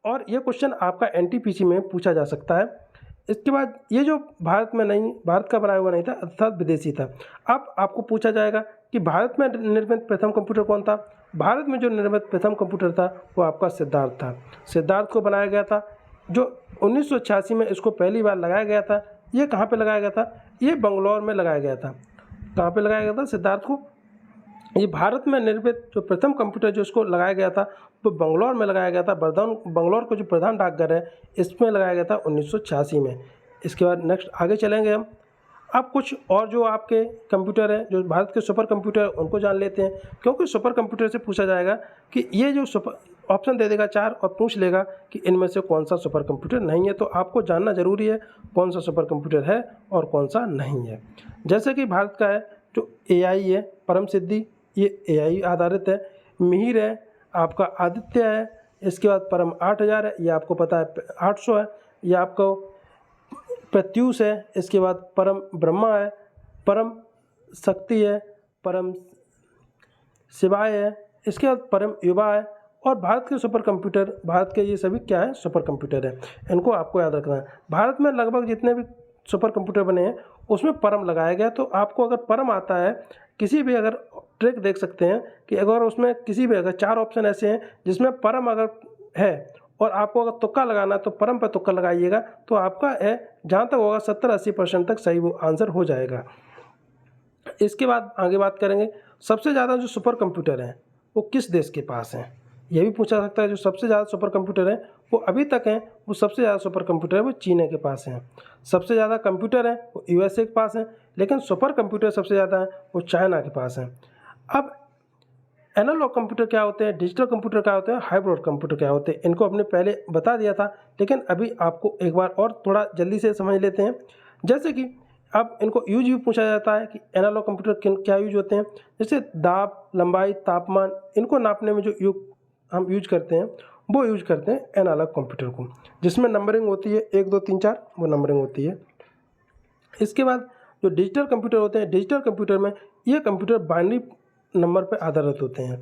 और ये क्वेश्चन आपका एनटीपीसी में पूछा जा सकता है। इसके बाद ये जो भारत में नहीं, भारत का बनाया हुआ नहीं था, अर्थात विदेशी था। अब आपको पूछा जाएगा कि भारत में निर्मित प्रथम कंप्यूटर कौन था? भारत में जो निर्मित प्रथम कंप्यूटर था वो आपका सिद्धार्थ था। सिद्धार्थ को बनाया गया था, जो 1986 में इसको पहली बार लगाया गया था। ये कहाँ पे लगाया गया था? ये बंगलौर में लगाया गया था। कहाँ पे लगाया गया था सिद्धार्थ को? ये भारत में निर्मित जो प्रथम कंप्यूटर जो इसको लगाया गया था वो बंगलौर में लगाया गया था। बंगलौर को जो प्रधान डाकघर है इसमें लगाया गया था 1986 में। इसके बाद नेक्स्ट आगे चलेंगे हम। अब कुछ और जो आपके कंप्यूटर हैं, जो भारत के सुपर कंप्यूटर हैं, उनको जान लेते हैं, क्योंकि सुपर कंप्यूटर से पूछा जाएगा कि ये जो सुपर ऑप्शन दे देगा 4 और पूछ लेगा कि इनमें से कौन सा सुपर कंप्यूटर नहीं है। तो आपको जानना जरूरी है कौन सा सुपर कंप्यूटर है और कौन सा नहीं है। जैसे कि भारत का है जो AI है परम सिद्धि, ये AI आधारित है। मिहिर है आपका आदित्य है। इसके बाद परम 8000 है, ये आपको पता है 800 है, ये आपको प्रत्यूष है। इसके बाद परम ब्रह्मा है, परम शक्ति है, परम शिवाय है। इसके बाद परम युवा है। और भारत के सुपर कंप्यूटर, भारत के ये सभी क्या है? सुपर कंप्यूटर है। इनको आपको याद रखना है। भारत में लगभग जितने भी सुपर कंप्यूटर बने हैं उसमें परम लगाया गया। तो आपको अगर परम आता है, किसी भी अगर ट्रिक देख सकते हैं कि अगर उसमें किसी भी अगर 4 ऑप्शन ऐसे हैं जिसमें परम अगर है और आपको अगर तुक्का लगाना है तो परम पर तुक्का लगाइएगा, तो आपका है जहाँ तक होगा 70-80% तक सही वो आंसर हो जाएगा। इसके बाद आगे बात करेंगे सबसे ज़्यादा जो सुपर कंप्यूटर हैं वो किस देश के पास हैं, ये भी पूछा सकता है। जो सबसे ज़्यादा सुपर कंप्यूटर हैं वो अभी तक हैं, वो सबसे ज़्यादा सुपर कंप्यूटर है वो चीन के पास हैं। सबसे ज़्यादा कंप्यूटर हैं वो USA के पास हैं, लेकिन सुपर कंप्यूटर सबसे ज़्यादा हैं वो चाइना के पास हैं। अब एनालॉग कंप्यूटर क्या होते हैं, डिजिटल कंप्यूटर क्या होते हैं, हाइब्रिड कंप्यूटर क्या होते हैं, इनको हमने पहले बता दिया था, लेकिन अभी आपको एक बार और थोड़ा जल्दी से समझ लेते हैं। जैसे कि अब इनको यूज भी पूछा जाता है कि एनालॉग कंप्यूटर क्या यूज होते हैं। जैसे दाब, लंबाई, तापमान, इनको नापने में जो हम यूज करते हैं वो यूज करते हैं एनालॉग कंप्यूटर को, जिसमें नंबरिंग होती है 1 2 3 4, वो नंबरिंग होती है। इसके बाद जो डिजिटल कंप्यूटर होते हैं, डिजिटल कंप्यूटर में ये कंप्यूटर बाइनरी नंबर पर आधारित होते हैं।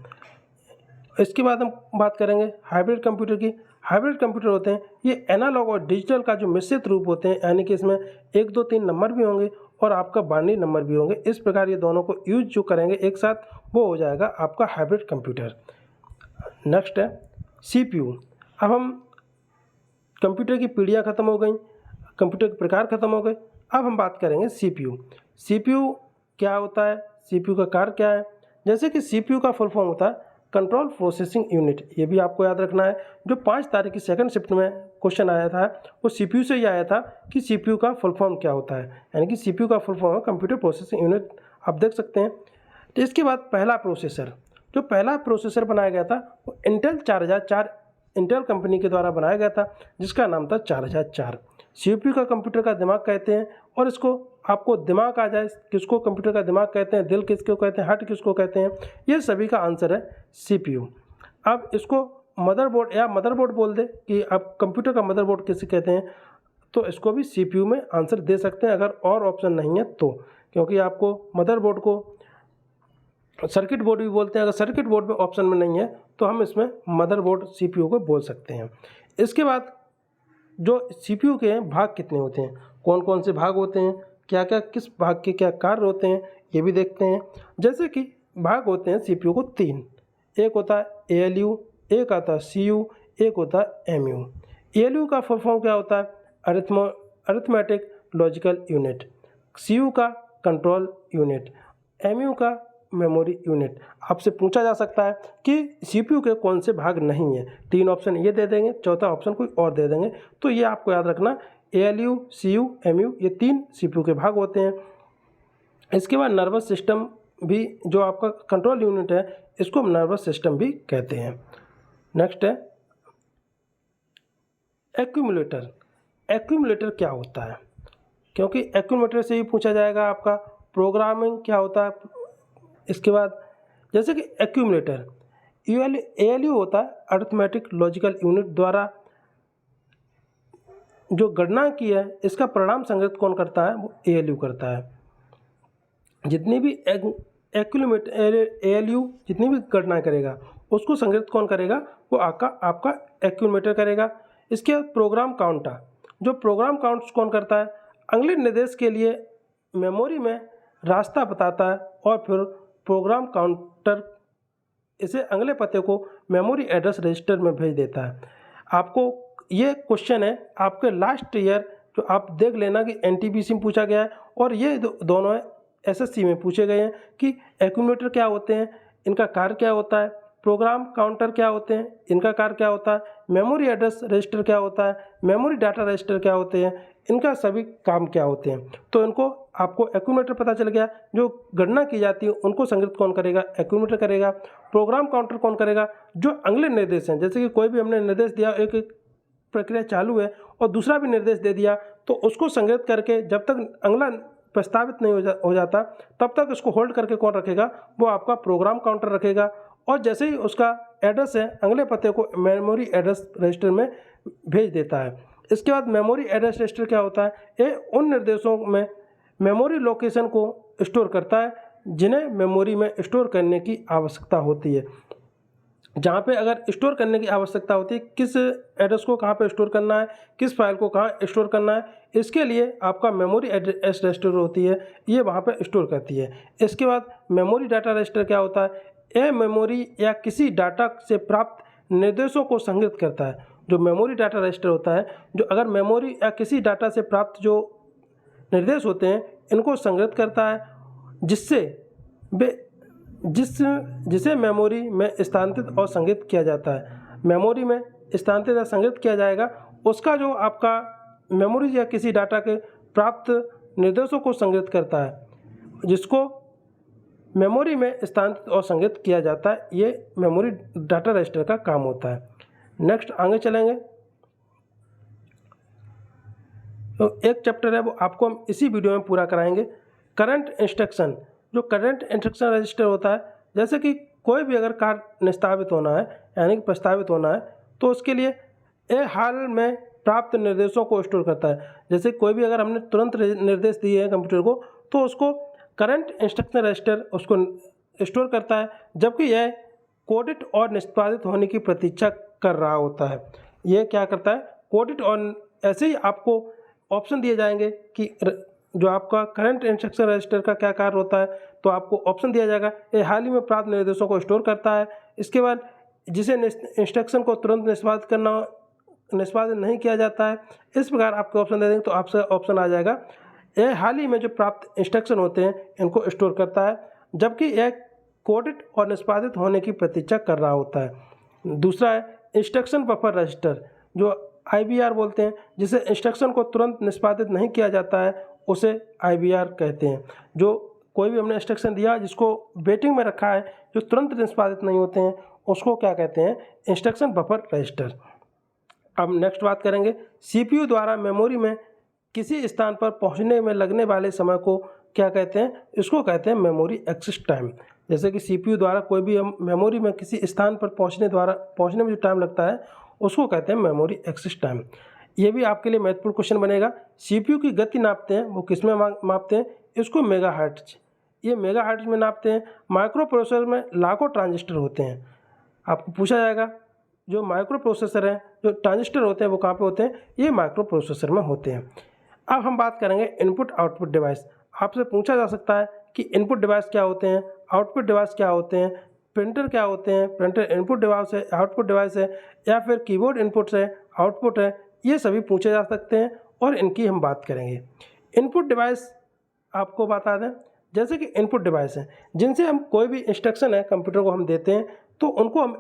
इसके बाद हम बात करेंगे हाइब्रिड कंप्यूटर की। हाइब्रिड कंप्यूटर होते हैं ये एनालॉग और डिजिटल का जो मिश्रित रूप होते हैं, यानी कि इसमें 1 2 3 नंबर भी होंगे और आपका बाइनरी नंबर भी होंगे। इस प्रकार ये दोनों को यूज जो करेंगे एक साथ वो हो जाएगा आपका हाइब्रिड कंप्यूटर। नेक्स्ट है CPU। अब हम कंप्यूटर की पीढ़ियाँ खत्म हो गई, कंप्यूटर के प्रकार खत्म हो गए, अब हम बात करेंगे CPU। CPU क्या होता है, CPU का कार्य क्या है। जैसे कि CPU का फुल फॉर्म होता है कंट्रोल प्रोसेसिंग यूनिट, ये भी आपको याद रखना है। जो 5 तारीख की सेकंड शिफ्ट में क्वेश्चन आया था वो CPU से ही आया था कि CPU का फुल फॉर्म क्या होता है, यानी कि CPU का फुल फॉर्म है कंप्यूटर प्रोसेसिंग यूनिट, आप देख सकते हैं। तो इसके बाद पहला प्रोसेसर, जो पहला प्रोसेसर बनाया गया था वो इंटेल 4004 इंटेल कंपनी के द्वारा बनाया गया था, जिसका नाम था 4004। CPU का कंप्यूटर का दिमाग कहते हैं। और इसको आपको दिमाग आ जाए किसको कंप्यूटर का दिमाग कहते हैं, दिल किसको कहते हैं, हार्ट किसको कहते हैं, ये सभी का आंसर है CPU। अब इसको मदरबोर्ड या मदरबोर्ड बोल दे कि आप कंप्यूटर का मदरबोर्ड किसे कहते हैं, तो इसको भी CPU में आंसर दे सकते हैं अगर और ऑप्शन नहीं है तो, क्योंकि आपको मदरबोर्ड को सर्किट बोर्ड भी बोलते हैं। अगर सर्किट बोर्ड में ऑप्शन में नहीं है तो हम इसमें मदरबोर्ड CPU को बोल सकते हैं। इसके बाद जो CPU के भाग कितने होते हैं, कौन कौन से भाग होते हैं, क्या क्या किस भाग के क्या कार्य होते हैं, ये भी देखते हैं। जैसे कि भाग होते हैं CPU को 3, एक होता है ALU, एक आता है CU, एक होता है MU। ALU का फुल फॉर्म क्या होता है, अरिथमेटिक लॉजिकल यूनिट। CU का कंट्रोल यूनिट, MU का मेमोरी यूनिट। आपसे पूछा जा सकता है कि सीपीयू के कौन से भाग नहीं हैं। 3 ऑप्शन ये दे देंगे, चौथा ऑप्शन कोई और दे देंगे। तो ये आपको याद रखना, एएलयू, सीयू, एमयू, ये 3 सीपीयू के भाग होते हैं। इसके बाद नर्वस सिस्टम भी, जो आपका कंट्रोल यूनिट है, इसको हम नर्वस सिस्टम भी कहते हैं। नेक्स्ट है एक्यूमुलेटर। एक्यूमुलेटर क्या होता है, क्योंकि एक्यूमुलेटर से ही पूछा जाएगा आपका प्रोग्रामिंग क्या होता है। इसके बाद जैसे कि एक्यूमुलेटर, एएलयू होता है अरिथमेटिक लॉजिकल यूनिट द्वारा जो गणना की है, इसका परिणाम संग्रहित कौन करता है, वो एएलयू करता है। जितनी भी एएलयू जितनी भी गणना करेगा, उसको संग्रहित कौन करेगा, वो आपका एक्यूमुलेटर करेगा। इसके बाद प्रोग्राम काउंटर, जो प्रोग्राम काउंट्स कौन करता है, अगले निर्देश के लिए मेमोरी में रास्ता बताता है और फिर प्रोग्राम काउंटर इसे अगले पते को मेमोरी एड्रेस रजिस्टर में भेज देता है। आपको ये क्वेश्चन है आपके लास्ट ईयर, जो आप देख लेना कि एनटीपीसी में पूछा गया है, और ये दोनों एसएससी में पूछे गए हैं कि एक्यूमुलेटर क्या होते हैं, इनका कार्य क्या होता है, प्रोग्राम काउंटर क्या होते हैं, इनका कार्य क्या होता है, मेमोरी एड्रेस रजिस्टर क्या होता है, मेमोरी डाटा रजिस्टर क्या होते हैं, इनका सभी काम क्या होते हैं। तो इनको आपको एक्यूमुलेटर पता चल गया। जो गणना की जाती है उनको संग्रहित कौन करेगा, एक्यूमुलेटर करेगा। प्रोग्राम काउंटर कौन करेगा, जो अगले निर्देश हैं, जैसे कि कोई भी हमने निर्देश दिया, एक प्रक्रिया चालू है और दूसरा भी निर्देश दे दिया, तो उसको संग्रहित करके जब तक अगला प्रस्तावित नहीं हो जाता तब तक इसको होल्ड करके कौन रखेगा, वो आपका प्रोग्राम काउंटर रखेगा। और जैसे ही उसका एड्रेस है, अगले पते को मेमोरी एड्रेस रजिस्टर में भेज देता है। इसके बाद मेमोरी एड्रेस रजिस्टर क्या होता है, ये उन निर्देशों में मेमोरी लोकेशन को स्टोर करता है जिन्हें मेमोरी में स्टोर करने की आवश्यकता होती है। जहाँ पे अगर स्टोर करने की आवश्यकता होती है, किस एड्रेस को कहाँ पे स्टोर करना है, किस फाइल को कहाँ स्टोर करना है, इसके लिए आपका मेमोरी एड्रेस रजिस्टर होती है, ये वहाँ पे स्टोर करती है। इसके बाद मेमोरी डाटा रजिस्टर क्या होता है, यह मेमोरी या किसी डाटा से प्राप्त निर्देशों को संग्रहित करता है। जो मेमोरी डाटा रजिस्टर होता है, जो अगर मेमोरी या किसी डाटा से प्राप्त जो निर्देश होते हैं, इनको संग्रहित करता है, जिसे मेमोरी में स्थानांतरित और संग्रहित किया जाता है। मेमोरी में स्थानांतरित या संग्रहित किया जाएगा, उसका जो आपका मेमोरी या किसी डाटा के प्राप्त निर्देशों को संग्रहित करता है, जिसको मेमोरी में स्थानांतरित और संग्रहित किया जाता है। ये मेमोरी डाटा रजिस्टर का काम होता है। नेक्स्ट आगे चलेंगे, तो एक चैप्टर है वो आपको हम इसी वीडियो में पूरा कराएंगे। करंट इंस्ट्रक्शन, जो करंट इंस्ट्रक्शन रजिस्टर होता है, जैसे कि कोई भी अगर कार्य निष्पादित होना है यानी कि प्रस्तावित होना है, तो उसके लिए ये हाल में प्राप्त निर्देशों को स्टोर करता है। जैसे कोई भी अगर हमने तुरंत निर्देश दिए हैं कंप्यूटर को, तो उसको करंट इंस्ट्रक्शन रजिस्टर उसको स्टोर करता है, जबकि यह कोडित और निष्पादित होने की प्रतीक्षा कर रहा होता है। यह क्या करता है, कोडित, और ऐसे ही आपको ऑप्शन दिए जाएंगे कि जो आपका करंट इंस्ट्रक्शन रजिस्टर का क्या कार्य होता है, तो आपको ऑप्शन दिया जाएगा, ये हाल ही में प्राप्त निर्देशों को स्टोर करता है। इसके बाद जिसे इंस्ट्रक्शन को तुरंत निष्पादित नहीं किया जाता है, इस प्रकार आपको ऑप्शन दे देंगे, तो आपसे ऑप्शन आ जाएगा, यह हाल ही में जो प्राप्त इंस्ट्रक्शन होते हैं इनको स्टोर करता है, जबकि यह कोडित और निष्पादित होने की प्रतीक्षा कर रहा होता है। दूसरा है इंस्ट्रक्शन बफर रजिस्टर, जो IBR बोलते हैं, जिसे इंस्ट्रक्शन को तुरंत निष्पादित नहीं किया जाता है, उसे IBR कहते हैं। जो कोई भी हमने इंस्ट्रक्शन दिया जिसको वेटिंग में रखा है, जो तुरंत निष्पादित नहीं होते हैं, उसको क्या कहते हैं, इंस्ट्रक्शन बफर रजिस्टर। अब नेक्स्ट बात करेंगे, CPU द्वारा मेमोरी में किसी स्थान पर पहुंचने में लगने वाले समय को क्या कहते हैं, इसको कहते हैं मेमोरी एक्सेस टाइम। जैसे कि CPU द्वारा कोई भी हम मेमोरी में किसी स्थान पर पहुंचने में जो टाइम लगता है, उसको कहते हैं मेमोरी एक्सेस टाइम। ये भी आपके लिए महत्वपूर्ण क्वेश्चन बनेगा। CPU की गति नापते हैं, वो किस में मापते हैं, इसको मेगाहर्ट्ज, ये मेगाहर्ट्ज में नापते हैं। माइक्रो प्रोसेसर में लाखों ट्रांजिस्टर होते हैं। आपको पूछा जाएगा जो माइक्रो प्रोसेसर हैं, जो ट्रांजिस्टर होते हैं, वो कहाँ पे होते हैं, ये माइक्रो प्रोसेसर में होते हैं। अब हम बात करेंगे इनपुट आउटपुट डिवाइस। आपसे पूछा जा सकता है कि इनपुट डिवाइस क्या होते हैं, आउटपुट डिवाइस क्या होते हैं, प्रिंटर क्या होते हैं, प्रिंटर इनपुट डिवाइस है, आउटपुट डिवाइस है, या फिर कीबोर्ड इनपुट है, आउटपुट है, ये सभी पूछे जा सकते हैं और इनकी हम बात करेंगे। इनपुट डिवाइस आपको बता दें, जैसे कि इनपुट डिवाइस हैं, जिनसे हम कोई भी इंस्ट्रक्शन है कंप्यूटर को हम देते हैं तो उनको हम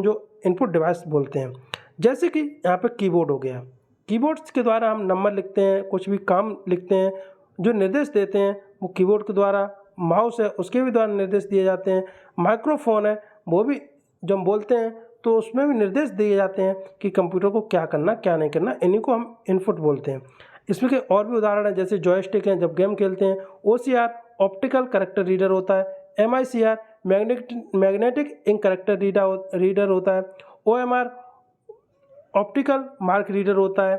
जो इनपुट डिवाइस बोलते हैं। जैसे कि यहाँ पे कीबोर्ड हो गया, कीबोर्ड्स के द्वारा हम नंबर लिखते हैं, कुछ भी काम लिखते हैं, जो निर्देश देते हैं वो कीबोर्ड के द्वारा। माउस है उसके भी द्वारा निर्देश दिए जाते हैं। माइक्रोफोन है वो भी जब हम बोलते हैं तो उसमें भी निर्देश दिए जाते हैं कि कंप्यूटर को क्या करना क्या नहीं करना, इन्हीं को हम इनपुट बोलते हैं। इसमें के और भी उदाहरण हैं, जैसे जॉयस्टिक हैं जब गेम खेलते हैं, OCR ऑप्टिकल कैरेक्टर रीडर होता है, MICR magnetic ink character reader होता है, OMR ऑप्टिकल मार्क रीडर होता है।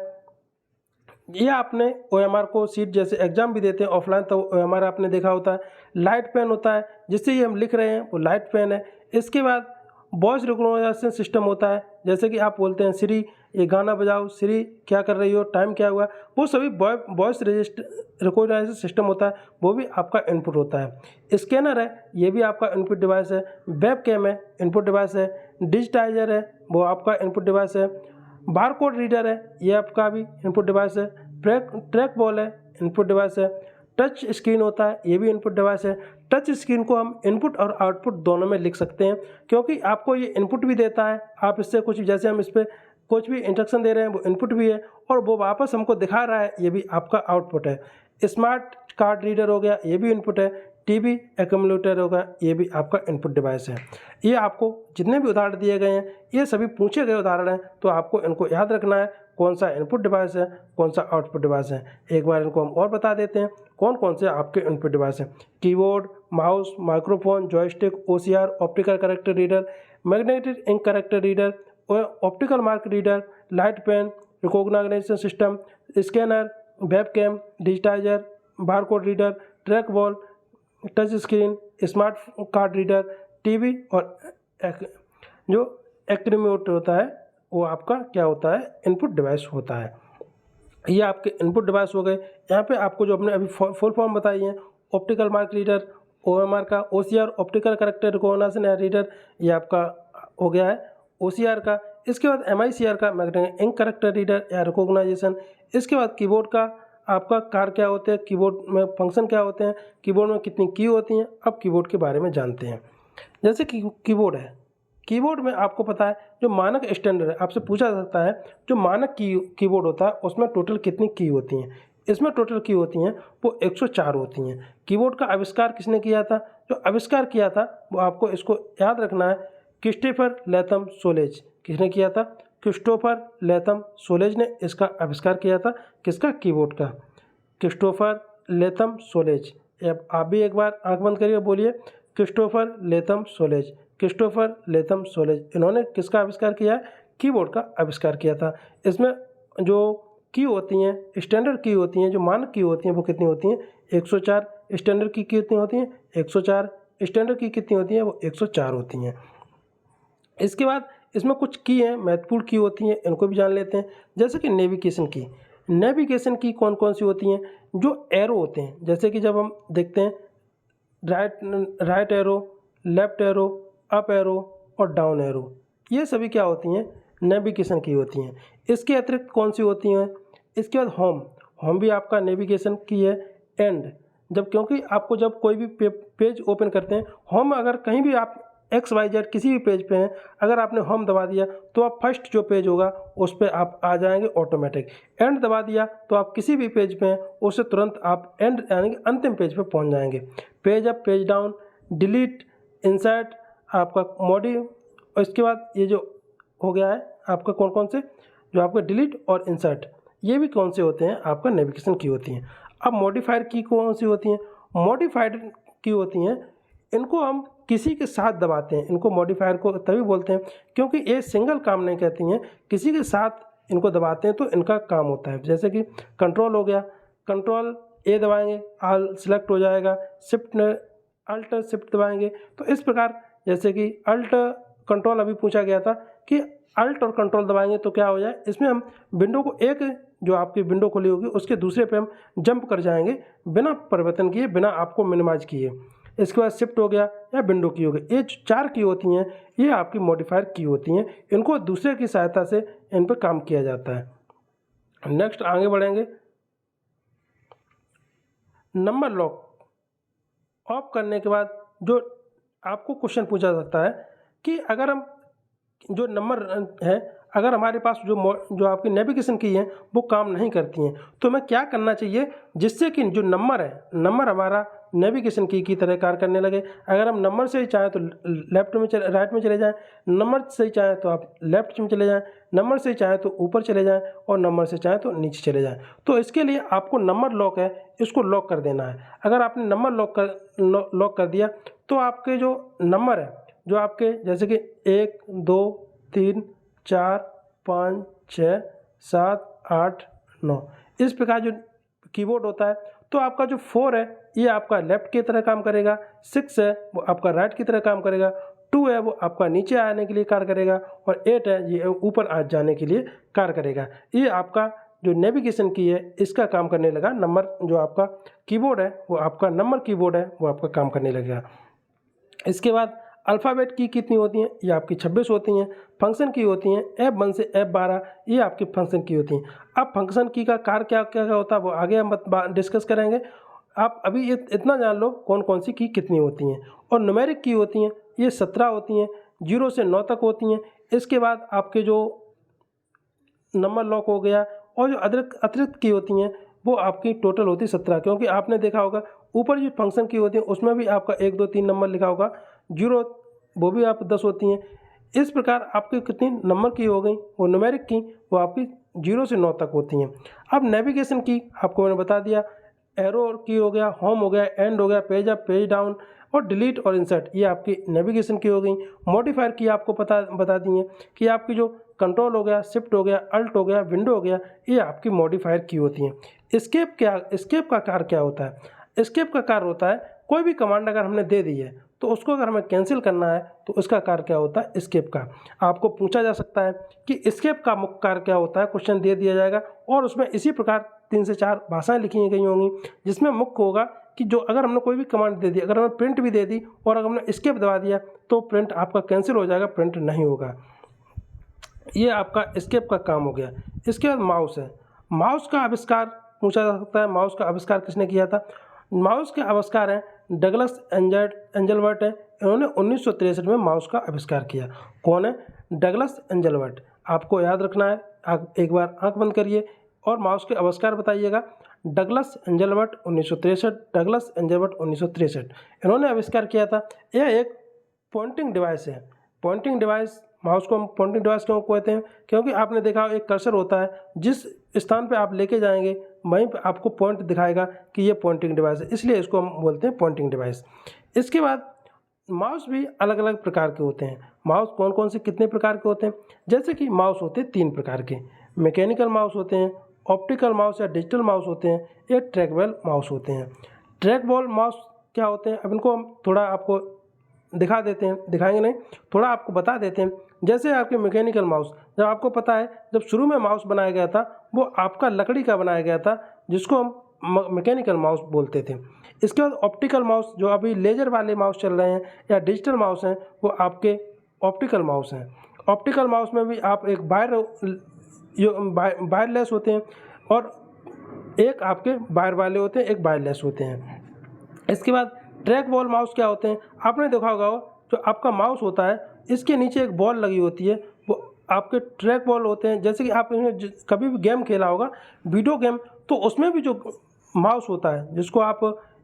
ये आपने OMR को सीट जैसे एग्जाम भी देते हैं ऑफलाइन तो OMR आपने देखा होता है। लाइट पेन होता है जिससे ये हम लिख रहे हैं वो लाइट पेन है। इसके बाद वॉइस रिकॉग्निशन सिस्टम होता है, जैसे कि आप बोलते हैं श्री ये गाना बजाओ, श्री क्या कर रही हो, टाइम क्या हुआ, वो सभी वॉइस रिकॉग्निशन सिस्टम होता है, वो भी आपका इनपुट होता है। स्कैनर है ये भी आपका इनपुट डिवाइस है। वेब कैम है इनपुट डिवाइस है। डिजिटाइजर है वो आपका इनपुट डिवाइस है। बारकोड रीडर है ये आपका भी इनपुट डिवाइस है। ट्रैक बॉल है इनपुट डिवाइस है। टच स्क्रीन होता है ये भी इनपुट डिवाइस है। टच स्क्रीन को हम इनपुट और आउटपुट दोनों में लिख सकते हैं, क्योंकि आपको ये इनपुट भी देता है, आप इससे कुछ जैसे हम इस पर कुछ भी इंस्ट्रक्शन दे रहे हैं वो इनपुट भी है, और वो वापस हमको दिखा रहा है ये भी आपका आउटपुट है। स्मार्ट कार्ड रीडर हो गया ये भी इनपुट है। टीवी एक्यूमुलेटर होगा ये भी आपका इनपुट डिवाइस है। ये आपको जितने भी उदाहरण दिए गए हैं ये सभी पूछे गए उदाहरण हैं, तो आपको इनको याद रखना है कौन सा इनपुट डिवाइस है कौन सा आउटपुट डिवाइस है। एक बार इनको हम और बता देते हैं कौन कौन से आपके इनपुट डिवाइस हैं। Keyboard, mouse, microphone, joystick, OCR optical character reader, magnetic ink character reader, optical mark reader, light pen, recognition system, scanner, webcam, digitiser, barcode reader, track ball, touch screen, smart card reader, TV और जो accumulator होता है वो आपका क्या होता है input device होता है। ये आपके इनपुट डिवाइस हो गए। यहाँ पे आपको जो अपने अभी फुल फॉर्म बताई हैं, ऑप्टिकल मार्क रीडर, OMR का, OCR optical character recognition reader ये आपका हो गया है OCR का। इसके बाद MICR का मैग्नेटिक इंक कैरेक्टर रीडर या रिकॉग्नाइजेशन। इसके बाद कीबोर्ड का आपका कार्य क्या होते हैं, कीबोर्ड में फंक्शन क्या होते हैं, कीबोर्ड में कितनी की होती हैं। अब कीबोर्ड के बारे में जानते हैं। जैसे कि कीबोर्ड है, कीबोर्ड में आपको पता है जो मानक स्टैंडर्ड है, आपसे पूछा जाता है जो मानक कीबोर्ड होता है उसमें टोटल कितनी की होती हैं। इसमें टोटल की होती हैं वो 104 होती हैं। कीबोर्ड का आविष्कार किसने किया था, जो आविष्कार किया था वो आपको इसको याद रखना है, क्रिस्टोफर लैथम सोलेज। किसने किया था, क्रिस्टोफर लैथम सोलेज ने इसका आविष्कार किया था। किसका, कीबोर्ड का, क्रिस्टोफर लैथम सोलेज। अब आप भी एक बार आंख बंद करिए, बोलिए Christopher Latham solace. Christopher Latham solace इन्होंने किसका आविष्कार किया है, कीबोर्ड का आविष्कार किया था। इसमें जो की होती हैं स्टैंडर्ड की होती हैं, जो मानक की होती हैं वो कितनी होती हैं, 104। स्टैंडर्ड की कितनी होती हैं, 104। स्टैंडर्ड की कितनी होती हैं, वो 104 होती हैं। इसके बाद इसमें कुछ की हैं महत्वपूर्ण की होती हैं, इनको भी जान लेते हैं। जैसे कि नेविगेशन की, नेविगेशन की कौन कौन सी होती हैं, जो एरो होते हैं, जैसे कि जब हम देखते हैं right arrow, left arrow, up arrow और डाउन एरो, ये सभी क्या होती हैं, नेविगेशन की होती हैं। इसके अतिरिक्त कौन सी होती हैं, इसके बाद होम, होम भी आपका नेविगेशन की है। एंड, जब क्योंकि आपको जब कोई भी पेज ओपन करते हैं, होम अगर कहीं भी आप XYZ किसी भी पेज पे हैं, अगर आपने होम दबा दिया तो आप फर्स्ट जो पेज होगा उस पर आप आ जाएंगे ऑटोमेटिक। एंड दबा दिया तो आप किसी भी पेज पे हैं उससे तुरंत आप एंड यानी कि अंतिम पेज पे पहुंच जाएंगे। Page up, page down, delete, insert, आपका मॉडी, और इसके बाद ये जो हो गया है आपका कौन कौन से, जो आपका डिलीट और इंसर्ट, ये भी कौन से होते हैं, आपका नेविगेशन की होती हैं। अब मॉडिफायर की कौन सी होती हैं, मॉडिफाइड की होती हैं, इनको हम किसी के साथ दबाते हैं, इनको मॉडिफायर को तभी बोलते हैं क्योंकि ये सिंगल काम नहीं कहती हैं, किसी के साथ इनको दबाते हैं तो इनका काम होता है। जैसे कि कंट्रोल हो गया, कंट्रोल ए दबाएंगे ऑल सिलेक्ट हो जाएगा, शिफ्ट अल्ट शिफ्ट दबाएंगे तो इस प्रकार, जैसे कि अल्ट कंट्रोल अभी पूछा गया था कि अल्ट और कंट्रोल दबाएंगे तो क्या हो जाए, इसमें हम विंडो को एक जो आपकी विंडो खुली होगी उसके दूसरे पे हम जंप कर जाएंगे बिना परिवर्तन किए, बिना आपको मिनिमाइज किए। इसके बाद शिफ्ट हो गया या विंडो की हो गई, ये 4 की होती हैं, ये आपकी मॉडिफायर की होती हैं, इनको दूसरे की सहायता से इन पर काम किया जाता है। नेक्स्ट आगे बढ़ेंगे, नंबर लॉक। ऑफ करने के बाद जो आपको क्वेश्चन पूछा जाता है कि अगर हम जो नंबर है, अगर हमारे पास जो आपकी नेविगेशन की है वो काम नहीं करती हैं, तो हमें क्या करना चाहिए जिससे कि जो नंबर है, नंबर हमारा नेविगेशन की तरह कार्य करने लगे। अगर हम नंबर से ही चाहें तो लेफ्ट में राइट में चले जाएं, नंबर से ही चाहें तो आप लेफ्ट में चले जाएं, नंबर से ही चाहें तो ऊपर चले जाएं और नंबर से चाहें तो नीचे चले जाएं। तो इसके लिए आपको नंबर लॉक है, इसको लॉक कर देना है। अगर आपने नंबर लॉक कर दिया तो आपके जो नंबर है, जो आपके जैसे कि 1 2 3 4 5 6 7 8 9 इस प्रकार जो कीबोर्ड होता है, तो आपका जो 4 है ये आपका लेफ्ट की तरह काम करेगा, 6 है वो आपका राइट की तरह काम करेगा, 2 है वो आपका नीचे आने के लिए कार्य करेगा और 8 है ये ऊपर आ जाने के लिए कार्य करेगा। ये आपका जो नेविगेशन की है इसका काम करने लगा। नंबर जो आपका कीबोर्ड है वो आपका नंबर कीबोर्ड है वो आपका काम करने लगेगा। इसके बाद अल्फ़ाबेट की कितनी होती हैं? ये आपकी 26 होती हैं। फंक्शन की होती हैं F1 से F12, ये आपकी फंक्शन की होती हैं। अब फंक्शन की का कार्य क्या क्या होता है वो आगे हम डिस्कस करेंगे। आप अभी ये इतना जान लो कौन कौन सी की कितनी होती हैं। और न्यूमेरिक की होती हैं ये 17 होती हैं, 0 से 9 तक होती हैं। इसके बाद आपके जो नंबर लॉक हो गया और जो अतिरिक्त की होती हैं वो आपकी टोटल होती है 17, क्योंकि आपने देखा होगा ऊपर जो फंक्शन की होती है उसमें भी आपका 1 2 3 नंबर लिखा होगा, 0 वो भी आप 10 होती हैं। इस प्रकार आपकी कितनी नंबर की हो गई, वो न्यूमेरिक की वो आपकी 0 से 9 तक होती हैं। अब नेविगेशन की आपको मैंने बता दिया, एरो की हो गया, होम हो गया, एंड हो गया, पेज अप पेज डाउन और डिलीट और इंसर्ट, ये आपकी नेविगेशन की हो गई। मॉडिफायर की आपको बता दी है कि आपकी जो कंट्रोल हो गया, शिफ्ट हो गया, अल्ट हो गया, विंडो हो गया, ये आपकी मॉडिफायर की होती हैं। एस्केप का कार्य क्या होता है? एस्केप का कार्य होता है कोई भी कमांड अगर हमने दे दी है तो उसको अगर हमें कैंसिल करना है तो उसका कार्य क्या होता है? एस्केप का। आपको पूछा जा सकता है कि एस्केप का मुख्य कार्य क्या होता है, क्वेश्चन दे दिया जाएगा और उसमें इसी प्रकार 3 से 4 भाषाएं लिखी गई होंगी, जिसमें मुख्य होगा कि जो अगर हमने कोई भी कमांड दे दी, अगर हमने प्रिंट भी दे दी और अगर हमने एस्केप दबा दिया तो प्रिंट आपका कैंसिल हो जाएगा, प्रिंट नहीं होगा। ये आपका एस्केप का काम हो गया। इसके बाद माउस है। माउस का आविष्कार पूछा जा सकता है, माउस का आविष्कार किसने किया था? माउस के आविष्कार हैं डगलस एंजलबर्ट है, इन्होंने 1963 में माउस का आविष्कार किया। कौन है? Douglas Engelbart. आपको याद रखना है, आप एक बार आंख बंद करिए और माउस के आविष्कार बताइएगा। डगलस एंजलबर्ट 1963, डगलस एंजलबर्ट 1963 इन्होंने आविष्कार किया था। यह एक पॉइंटिंग डिवाइस है। पॉइंटिंग डिवाइस, माउस को हम पॉइंटिंग डिवाइस क्यों कहते हैं? क्योंकि आपने देखा एक कर्सर होता है, जिस स्थान पे आप लेके जाएंगे वहीं पे आपको पॉइंट दिखाएगा कि ये पॉइंटिंग डिवाइस है, इसलिए इसको हम बोलते हैं पॉइंटिंग डिवाइस। इसके बाद माउस भी अलग अलग प्रकार के होते हैं। माउस कौन कौन से कितने प्रकार के होते हैं? जैसे कि माउस होते हैं 3 प्रकार के, मैकेनिकल माउस होते हैं, ऑप्टिकल माउस या डिजिटल माउस होते हैं, या ट्रैकबॉल माउस होते हैं। ट्रैकबॉल माउस क्या होते हैं? अब इनको हम थोड़ा आपको दिखा देते हैं, दिखाएंगे नहीं, थोड़ा आपको बता देते हैं। जैसे आपके मैकेनिकल माउस, जब आपको पता है जब शुरू में माउस बनाया गया था वो आपका लकड़ी का बनाया गया था, जिसको हम मैकेनिकल माउस बोलते थे। इसके बाद ऑप्टिकल माउस, जो अभी लेजर वाले माउस चल रहे हैं या डिजिटल माउस हैं, वो आपके ऑप्टिकल माउस हैं। ऑप्टिकल माउस में भी आप एक वायरलेस होते हैं और एक आपके वायर वाले होते हैं, एक वायरलेस होते हैं। इसके बाद ट्रैक बॉल माउस क्या होते हैं? आपने देखा होगा जो आपका माउस होता है इसके नीचे एक बॉल लगी होती है, वो आपके ट्रैक बॉल होते हैं। जैसे कि आपने कभी भी गेम खेला होगा, वीडियो गेम, तो उसमें भी जो माउस होता है जिसको आप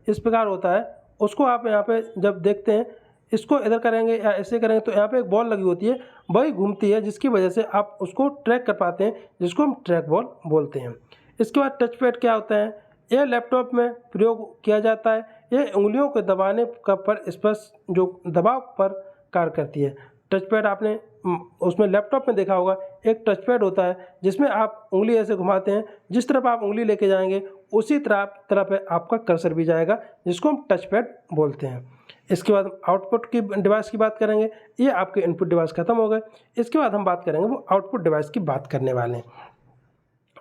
इस प्रकार होता है, उसको आप यहाँ पे जब देखते हैं, इसको इधर करेंगे या ऐसे करेंगे तो यहाँ पे एक बॉल लगी होती है, वही घूमती है, जिसकी वजह से आप उसको ट्रैक कर पाते हैं, जिसको हम ट्रैक बॉल बोलते हैं। इसके बाद टच पैड क्या होता है? यह लैपटॉप में प्रयोग किया जाता है। यह उंगलियों को दबाने का पर स्पर्श जो दबाव पर कार्य करती है। टच पैड आपने उसमें लैपटॉप में देखा होगा, एक टच पैड होता है जिसमें आप उंगली ऐसे घुमाते हैं, जिस तरफ आप उंगली लेके जाएंगे उसी तरफ आपका कर्सर भी जाएगा, जिसको हम टच पैड बोलते हैं। इसके बाद आउटपुट की डिवाइस की बात करेंगे। ये आपके इनपुट डिवाइस खत्म हो गए। इसके बाद हम बात करेंगे वो आउटपुट डिवाइस की बात करने वाले हैं।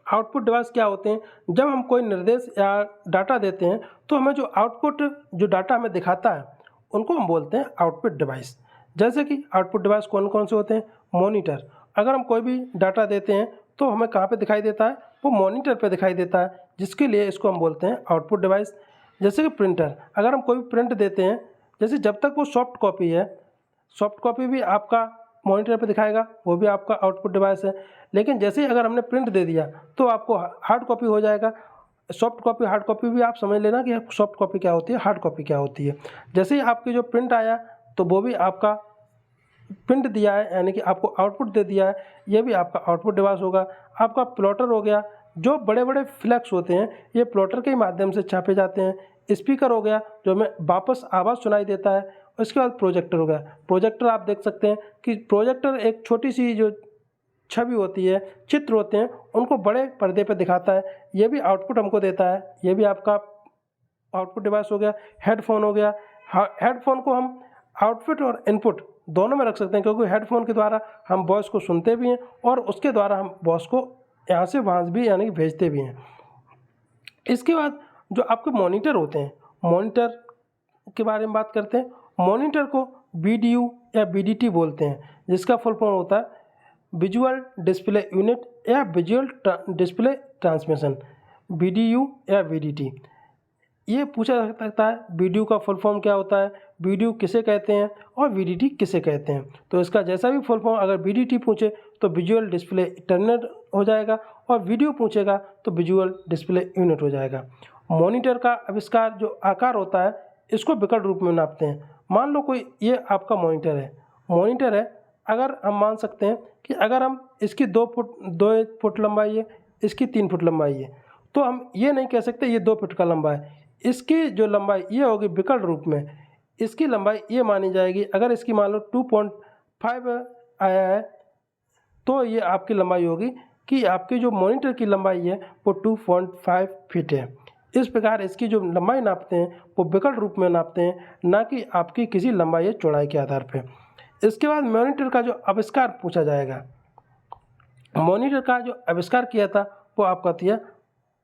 आउटपुट डिवाइस क्या होते हैं? जब हम कोई निर्देश या डाटा देते हैं तो हमें जो आउटपुट जो डाटा हमें दिखाता है उनको हम बोलते हैं आउटपुट डिवाइस। जैसे कि आउटपुट डिवाइस कौन कौन से होते हैं? मॉनिटर। अगर हम कोई भी डाटा देते हैं तो हमें कहाँ पे दिखाई देता है? वो मॉनिटर पे दिखाई देता है, जिसके लिए इसको हम बोलते हैं आउटपुट डिवाइस। जैसे कि प्रिंटर, अगर हम कोई भी प्रिंट देते हैं, जैसे जब तक वो सॉफ्ट कॉपी है, सॉफ्ट कॉपी भी आपका मॉनिटर पे दिखाएगा, वो भी आपका आउटपुट डिवाइस है। लेकिन जैसे ही अगर हमने प्रिंट दे दिया तो आपको हार्ड कॉपी हो जाएगा। सॉफ्ट कॉपी, हार्ड कॉपी भी आप समझ लेना कि सॉफ्ट कॉपी क्या होती है, हार्ड कॉपी क्या होती है। जैसे ही आपकी जो प्रिंट आया तो वो भी आपका प्रिंट दिया है, यानी कि आपको आउटपुट दे दिया है, ये भी आपका आउटपुट डिवाइस होगा। आपका प्लॉटर हो गया, जो बड़े बड़े फ्लैक्स होते हैं ये प्लॉटर के माध्यम से छापे जाते हैं। स्पीकर हो गया, जो हमें वापस आवाज़ सुनाई देता है। उसके बाद प्रोजेक्टर हो गया। प्रोजेक्टर आप देख सकते हैं कि प्रोजेक्टर एक छोटी सी जो छवि होती है, चित्र होते हैं, उनको बड़े पर्दे पर दिखाता है, ये भी आउटपुट हमको देता है, ये भी आपका आउटपुट डिवाइस हो गया। हेडफोन हो गया, हेडफोन को हम आउटपुट और इनपुट दोनों में रख सकते हैं, क्योंकि हेडफोन के द्वारा हम वॉइस को सुनते भी हैं और उसके द्वारा हम वॉइस को यहाँ से वहाँ भी यानी कि भेजते भी हैं। इसके बाद जो आपके मॉनिटर होते हैं, मॉनिटर के बारे में बात करते हैं। मॉनिटर को BDU या BDT बोलते हैं, जिसका फुल फॉर्म होता है विजुअल डिस्प्ले यूनिट या विजुअल डिस्प्ले ट्रांसमिशन, BDU या BDT। ये पूछा जा सकता है BDU का फुल फॉर्म क्या होता है, BDU किसे कहते हैं और BDT किसे कहते हैं। तो इसका जैसा भी फुल फॉर्म अगर BDT पूछे तो विजुअल डिस्प्ले टर्मिनल हो जाएगा, और वीडियो पूछेगा तो विजुअल डिस्प्ले यूनिट हो जाएगा। मॉनिटर का आविष्कार, जो आकार होता है, इसको विकर्ण रूप में नापते हैं। मान लो कोई ये आपका मॉनिटर है, अगर हम मान सकते हैं कि अगर हम इसकी 2 फुट लंबाई है, इसकी 3 फुट लंबाई है, तो हम ये नहीं कह सकते ये 2 फुट का लंबा है। इसकी जो लंबाई ये होगी विकर्ण रूप में, इसकी लंबाई ये मानी जाएगी। अगर इसकी मान लो 2.5 आया है तो ये आपकी लंबाई होगी कि आपकी जो मॉनिटर की लंबाई है वो 2.5 फीट है। इस प्रकार इसकी जो लंबाई नापते हैं वो विकर्ण रूप में नापते हैं, ना कि आपकी किसी लंबाई या चौड़ाई के आधार पर। इसके बाद मॉनिटर का जो आविष्कार पूछा जाएगा। मॉनिटर का जो आविष्कार किया था वो आपका था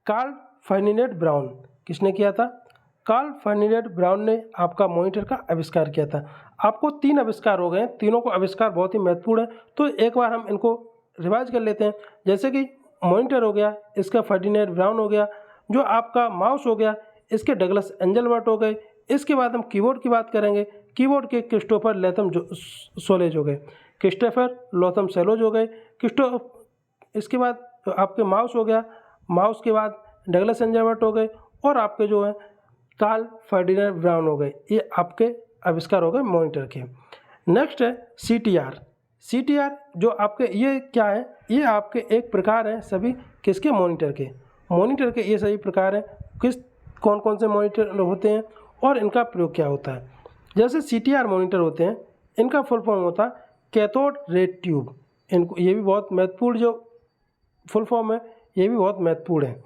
कार्ल फर्डिनेंड ब्राउन। किसने किया था? कार्ल फर्डिनेंड ब्राउन ने आपका मॉनिटर का आविष्कार किया था। आपको 3 आविष्कार हो गए, तीनों को आविष्कार बहुत ही महत्वपूर्ण है, तो एक बार हम इनको रिवाइज कर लेते हैं। जैसे कि मॉनिटर हो गया, इसका फर्डिनेंड ब्राउन हो गया। जो आपका माउस हो गया, इसके डगलस एंजलबर्ट हो गए। इसके बाद हम कीबोर्ड की बात करेंगे। कीबोर्ड के क्रिस्टोफर लेथम सोलेज हो गए, क्रिस्टोफर लोथम सेलोज हो गए। इसके बाद तो आपके माउस हो गया, माउस के बाद डगलस एंजलबर्ट हो गए, और आपके जो है कार्ल फर्डिनेंड ब्राउन हो गए। ये आपके आविष्कार हो गए मॉनिटर के। नेक्स्ट है CTR जो आपके ये क्या है, ये आपके एक प्रकार हैं सभी किसके? मॉनिटर के ये सभी प्रकार हैं। कौन कौन से मॉनिटर होते हैं और इनका प्रयोग क्या होता है। जैसे CTR मॉनिटर होते हैं, इनका फुल फॉर्म होता है कैथोड रे ट्यूब। इनको ये भी बहुत महत्वपूर्ण जो फुल फॉर्म है, ये भी बहुत महत्वपूर्ण है।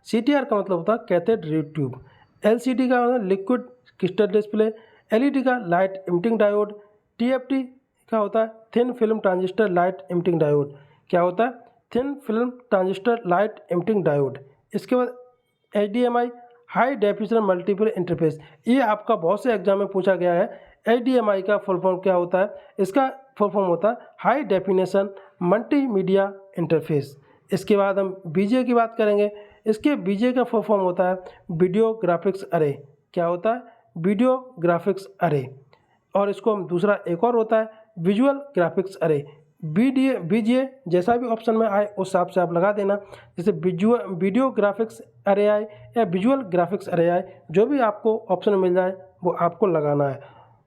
CTR का मतलब होता है कैथोड रे ट्यूब। LCD का मतलब लिक्विड क्रिस्टल डिस्प्ले। LED का लाइट इमिटिंग डायोड। TFT का होता है thin film transistor light emitting diode. क्या होता है? Thin film transistor light emitting diode. इसके बाद HDMI high definition multiple interface. ये आपका बहुत से एग्जाम में पूछा गया है। HDMI का फुल फॉर्म क्या होता है? इसका फुल फॉर्म होता है हाई डेफिनेशन मल्टीमीडिया इंटरफेस। इसके बाद हम BGA की बात करेंगे। इसके BGA का फुल फॉर्म होता है वीडियो ग्राफिक्स अरे। क्या होता है? वीडियो ग्राफिक्स अरे। और इसको हम दूसरा एक और होता है विजुअल ग्राफिक्स अरे। BGA जैसा भी ऑप्शन में आए उस हिसाब से आप लगा देना। जैसे वीडियो ग्राफिक्स अरे आए या विजुअल ग्राफिक्स अरे आए, जो भी आपको ऑप्शन मिल जाए वो आपको लगाना है।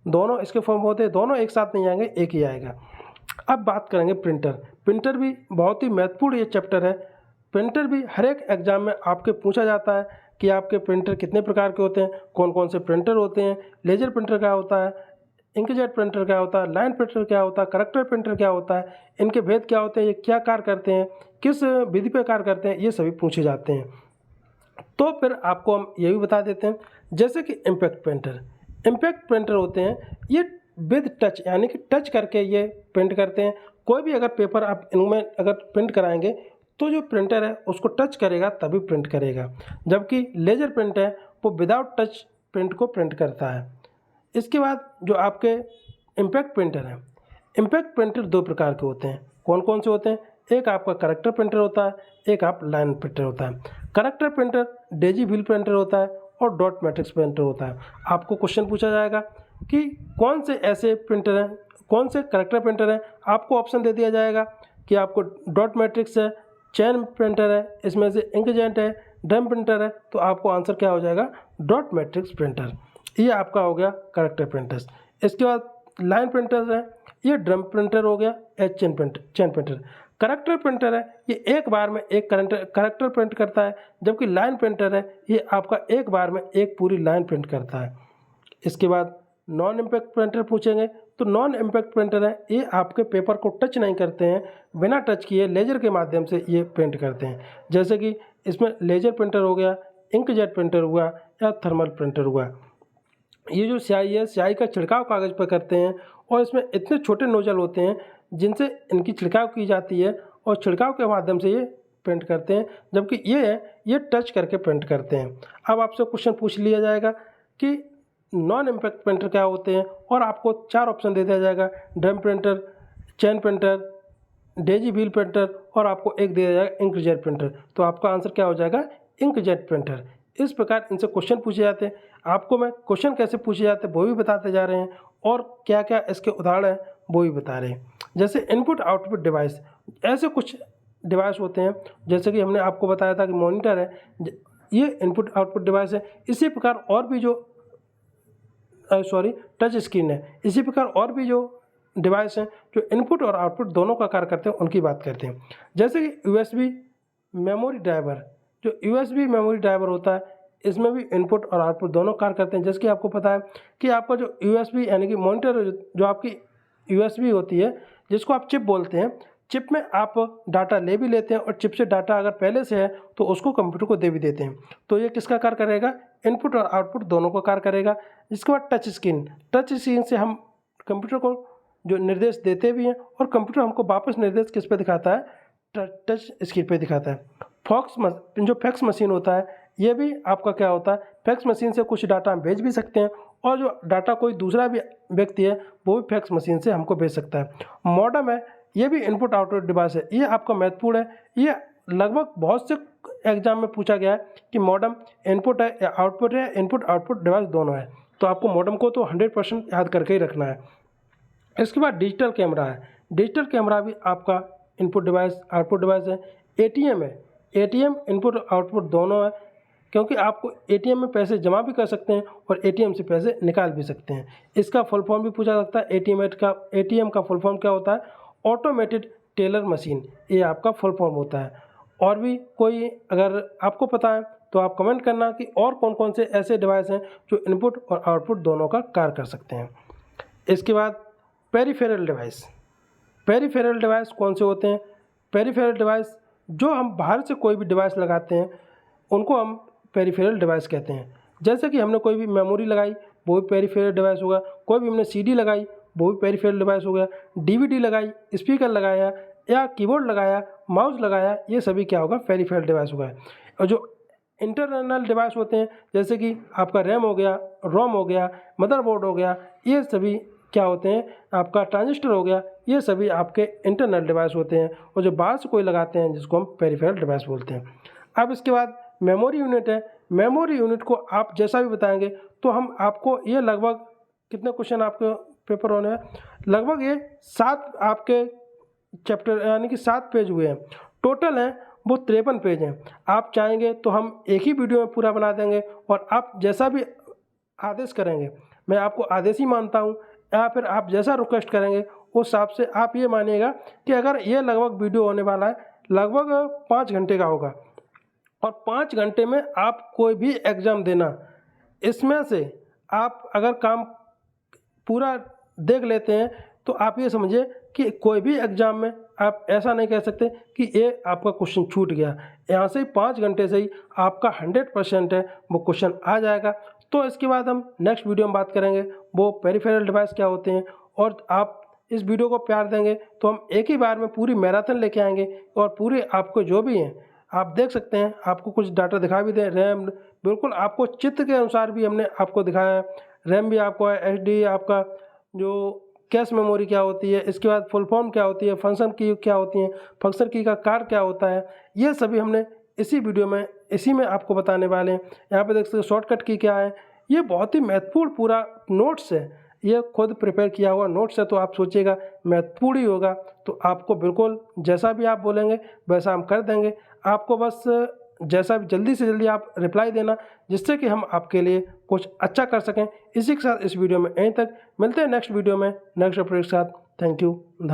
दोनों इसके फॉर्म होते हैं, दोनों एक साथ नहीं आएंगे, एक ही आएगा। अब बात करेंगे प्रिंटर भी बहुत ही महत्वपूर्ण ये चैप्टर है। प्रिंटर भी हर एक एग्जाम में आपके पूछा जाता है कि आपके प्रिंटर कितने प्रकार के होते हैं, कौन कौन से प्रिंटर होते हैं। लेजर प्रिंटर क्या होता है, इंकजेट प्रिंटर क्या होता है, लाइन प्रिंटर क्या होता है, करेक्टर प्रिंटर क्या होता है, इनके भेद क्या होते हैं, ये क्या कार्य करते हैं, किस विधि पर कार्य करते हैं, ये सभी पूछे जाते हैं। तो फिर आपको हम ये भी बता देते हैं, जैसे कि इम्पैक्ट प्रिंटर होते हैं, ये विद टच यानी कि टच करके ये प्रिंट करते हैं। कोई भी अगर पेपर आप इनमें अगर प्रिंट कराएंगे तो जो प्रिंटर है उसको टच करेगा तभी प्रिंट करेगा, जबकि लेजर प्रिंट है वो विदाउट टच प्रिंट को प्रिंट करता है। इसके बाद जो आपके इम्पैक्ट प्रिंटर हैं, इम्पैक्ट प्रिंटर 2 प्रकार के होते हैं। कौन कौन से होते हैं? एक आपका करेक्टर प्रिंटर होता है, एक आप लाइन प्रिंटर होता है। Character printer Daisy wheel printer होता है और डॉट मैट्रिक्स प्रिंटर होता है। आपको क्वेश्चन पूछा जाएगा कि कौन से ऐसे प्रिंटर हैं, कौन से करेक्टर प्रिंटर हैं। आपको ऑप्शन दे दिया जाएगा कि आपको डॉट मैट्रिक्स है, चैन प्रिंटर है, इसमें से इंकजेट है, ड्रम प्रिंटर है। तो आपको आंसर क्या हो जाएगा, डॉट मैट्रिक्स प्रिंटर। ये आपका हो गया करेक्टर प्रिंटर्स। इसके बाद लाइन प्रिंटर है, ये ड्रम प्रिंटर हो गया, चैन प्रिंटर। करेक्टर प्रिंटर है, ये एक बार में एक करेक्टर प्रिंट करता है, जबकि लाइन प्रिंटर है ये आपका एक बार में एक पूरी लाइन प्रिंट करता है। इसके बाद नॉन इम्पैक्ट प्रिंटर पूछेंगे, तो नॉन इम्पैक्ट प्रिंटर है, ये आपके पेपर को टच नहीं करते हैं, बिना टच किए लेजर के माध्यम से ये प्रिंट करते हैं। जैसे कि इसमें लेजर प्रिंटर हो गया, इंकजेट प्रिंटर हुआ या थर्मल प्रिंटर हुआ। ये जो स्याही है, स्याही का छिड़काव कागज़ पर करते हैं और इसमें इतने छोटे नोजल होते हैं जिनसे इनकी छिड़काव की जाती है और छिड़काव के माध्यम से ये प्रिंट करते हैं, जबकि ये टच करके प्रिंट करते हैं। अब आपसे क्वेश्चन पूछ लिया जाएगा कि नॉन इम्पैक्ट प्रिंटर क्या होते हैं और आपको 4 ऑप्शन दे दिया जाएगा, ड्रम प्रिंटर, चैन प्रिंटर, डेजी व्हील प्रिंटर और आपको एक दे दिया जाएगा इंकजेट प्रिंटर। तो आपका आंसर क्या हो जाएगा, इंकजेट प्रिंटर। इस प्रकार इनसे क्वेश्चन पूछे जाते हैं। आपको मैं क्वेश्चन कैसे पूछे जाते हैं वो भी बताते जा रहे हैं और क्या क्या इसके उदाहरण हैं वो भी बता रहे हैं। जैसे इनपुट आउटपुट डिवाइस, ऐसे कुछ डिवाइस होते हैं, जैसे कि हमने आपको बताया था कि मॉनिटर है, ये इनपुट आउटपुट डिवाइस है। इसी प्रकार और भी जो टच स्क्रीन है, इसी प्रकार और भी जो डिवाइस हैं जो इनपुट और आउटपुट दोनों का कार्य करते हैं, उनकी बात करते हैं। जैसे कि यूएसबी मेमोरी ड्राइवर, जो यूएसबी मेमोरी ड्राइवर होता है, इसमें भी इनपुट और आउटपुट दोनों कार्य करते हैं। जैसे कि आपको पता है कि आपका जो यूएसबी यानी कि मॉनिटर, जो आपकी यूएसबी होती है, जिसको आप चिप बोलते हैं, चिप में आप डाटा ले भी लेते हैं और चिप से डाटा अगर पहले से है तो उसको कंप्यूटर को दे भी देते हैं। तो ये किसका कार्य करेगा, इनपुट और आउटपुट दोनों का कार्य करेगा। इसके बाद टच स्क्रीन से हम कंप्यूटर को जो निर्देश देते भी हैं और कंप्यूटर हमको वापस निर्देश किस पे दिखाता है, टच स्क्रीन पे दिखाता है। जो फैक्स मशीन होता है, ये भी आपका क्या होता है, फैक्स मशीन से कुछ डाटा हम भेज भी सकते हैं और जो डाटा कोई दूसरा भी व्यक्ति है वो भी फैक्स मशीन से हमको भेज सकता है। मॉडेम है, ये भी इनपुट आउटपुट डिवाइस है। ये आपका महत्वपूर्ण है, ये लगभग बहुत से एग्जाम में पूछा गया है कि मॉडेम इनपुट है या आउटपुट है, इनपुट आउटपुट डिवाइस दोनों है। तो आपको मॉडेम को तो 100% याद करके ही रखना है। इसके बाद डिजिटल कैमरा है, डिजिटल कैमरा भी आपका इनपुट डिवाइस आउटपुट डिवाइस है। एटीएम है, एटीएम इनपुट आउटपुट दोनों है, क्योंकि आपको एटीएम में पैसे जमा भी कर सकते हैं और एटीएम से पैसे निकाल भी सकते हैं। इसका फुल फॉर्म भी पूछा सकता है, एटीएम का फुल फॉर्म क्या होता है, ऑटोमेटेड टेलर मशीन, ये आपका फुल फॉर्म होता है। और भी कोई अगर आपको पता है तो आप कमेंट करना कि और कौन कौन से ऐसे डिवाइस हैं जो इनपुट और आउटपुट दोनों का कार्य कर सकते हैं। इसके बाद पेरिफेरल डिवाइस, पेरिफेरल डिवाइस कौन से होते हैं, पेरिफेरल डिवाइस जो हम बाहर से कोई भी डिवाइस लगाते हैं उनको हम पेरिफेरल डिवाइस कहते हैं। जैसे कि हमने कोई भी मेमोरी लगाई वो भी पेरिफेरल डिवाइस होगा, कोई भी हमने सीडी लगाई वो भी पेरिफेरल डिवाइस हो गया, डीवीडी लगाई, स्पीकर लगाया या कीबोर्ड लगाया, माउस लगाया, ये सभी क्या होगा, पेरिफेरल डिवाइस होगा। और जो इंटरनल डिवाइस होते हैं जैसे कि आपका रैम हो गया, रोम हो गया, मदरबोर्ड हो गया, ये सभी क्या होते हैं, आपका ट्रांजिस्टर हो गया, ये सभी आपके इंटरनल डिवाइस होते हैं और जो बाहर से कोई लगाते हैं जिसको हम पेरिफेरल डिवाइस बोलते हैं। अब इसके बाद मेमोरी यूनिट है, मेमोरी यूनिट को आप जैसा भी बताएंगे तो हम आपको ये लगभग कितने क्वेश्चन आपके पेपर होने हैं, लगभग ये 7 आपके चैप्टर यानी कि 7 पेज हुए हैं, टोटल हैं वो 53 पेज हैं। आप चाहेंगे तो हम एक ही वीडियो में पूरा बना देंगे और आप जैसा भी आदेश करेंगे, मैं आपको आदेश ही मानता हूँ, या फिर आप जैसा रिक्वेस्ट करेंगे उस हिसाब से आप ये मानिएगा कि अगर ये लगभग वीडियो होने वाला है लगभग 5 घंटे का होगा और 5 घंटे में आप कोई भी एग्ज़ाम देना, इसमें से आप अगर काम पूरा देख लेते हैं तो आप ये समझिए कि कोई भी एग्ज़ाम में आप ऐसा नहीं कह सकते कि ये आपका क्वेश्चन छूट गया। यहाँ से 5 घंटे से ही आपका 100% है वो क्वेश्चन आ जाएगा। तो इसके बाद हम नेक्स्ट वीडियो में बात करेंगे वो पेरिफेरल डिवाइस क्या होते हैं, और आप इस वीडियो को प्यार देंगे तो हम एक ही बार में पूरी मैराथन लेके आएंगे और पूरे आपको जो भी हैं आप देख सकते हैं, आपको कुछ डाटा दिखा भी दें, रैम बिल्कुल आपको चित्र के अनुसार भी हमने आपको दिखाया है, रैम भी आपको है, एचडी आपका जो कैश मेमोरी क्या होती है, इसके बाद फुल फॉर्म क्या होती है, फंक्शन की क्या होती है, फंक्शन की का कार्य क्या होता है, ये सभी हमने इसी वीडियो में इसी में आपको बताने वाले हैं। यहाँ पे देख सकते हैं शॉर्टकट की क्या है। ये बहुत ही महत्वपूर्ण पूरा नोट्स है, ये खुद प्रिपेयर किया हुआ नोट्स है, तो आप सोचिएगा महत्वपूर्ण ही होगा। तो आपको बिल्कुल जैसा भी आप बोलेंगे वैसा हम कर देंगे। आपको बस जैसा भी जल्दी से जल्दी आप रिप्लाई देना, जिससे कि हम आपके लिए कुछ अच्छा कर सकें। इसी के साथ इस वीडियो में यहीं तक, मिलते हैं नेक्स्ट वीडियो में नेक्स्ट अपडेट के साथ। थैंक यू, धन्यवाद।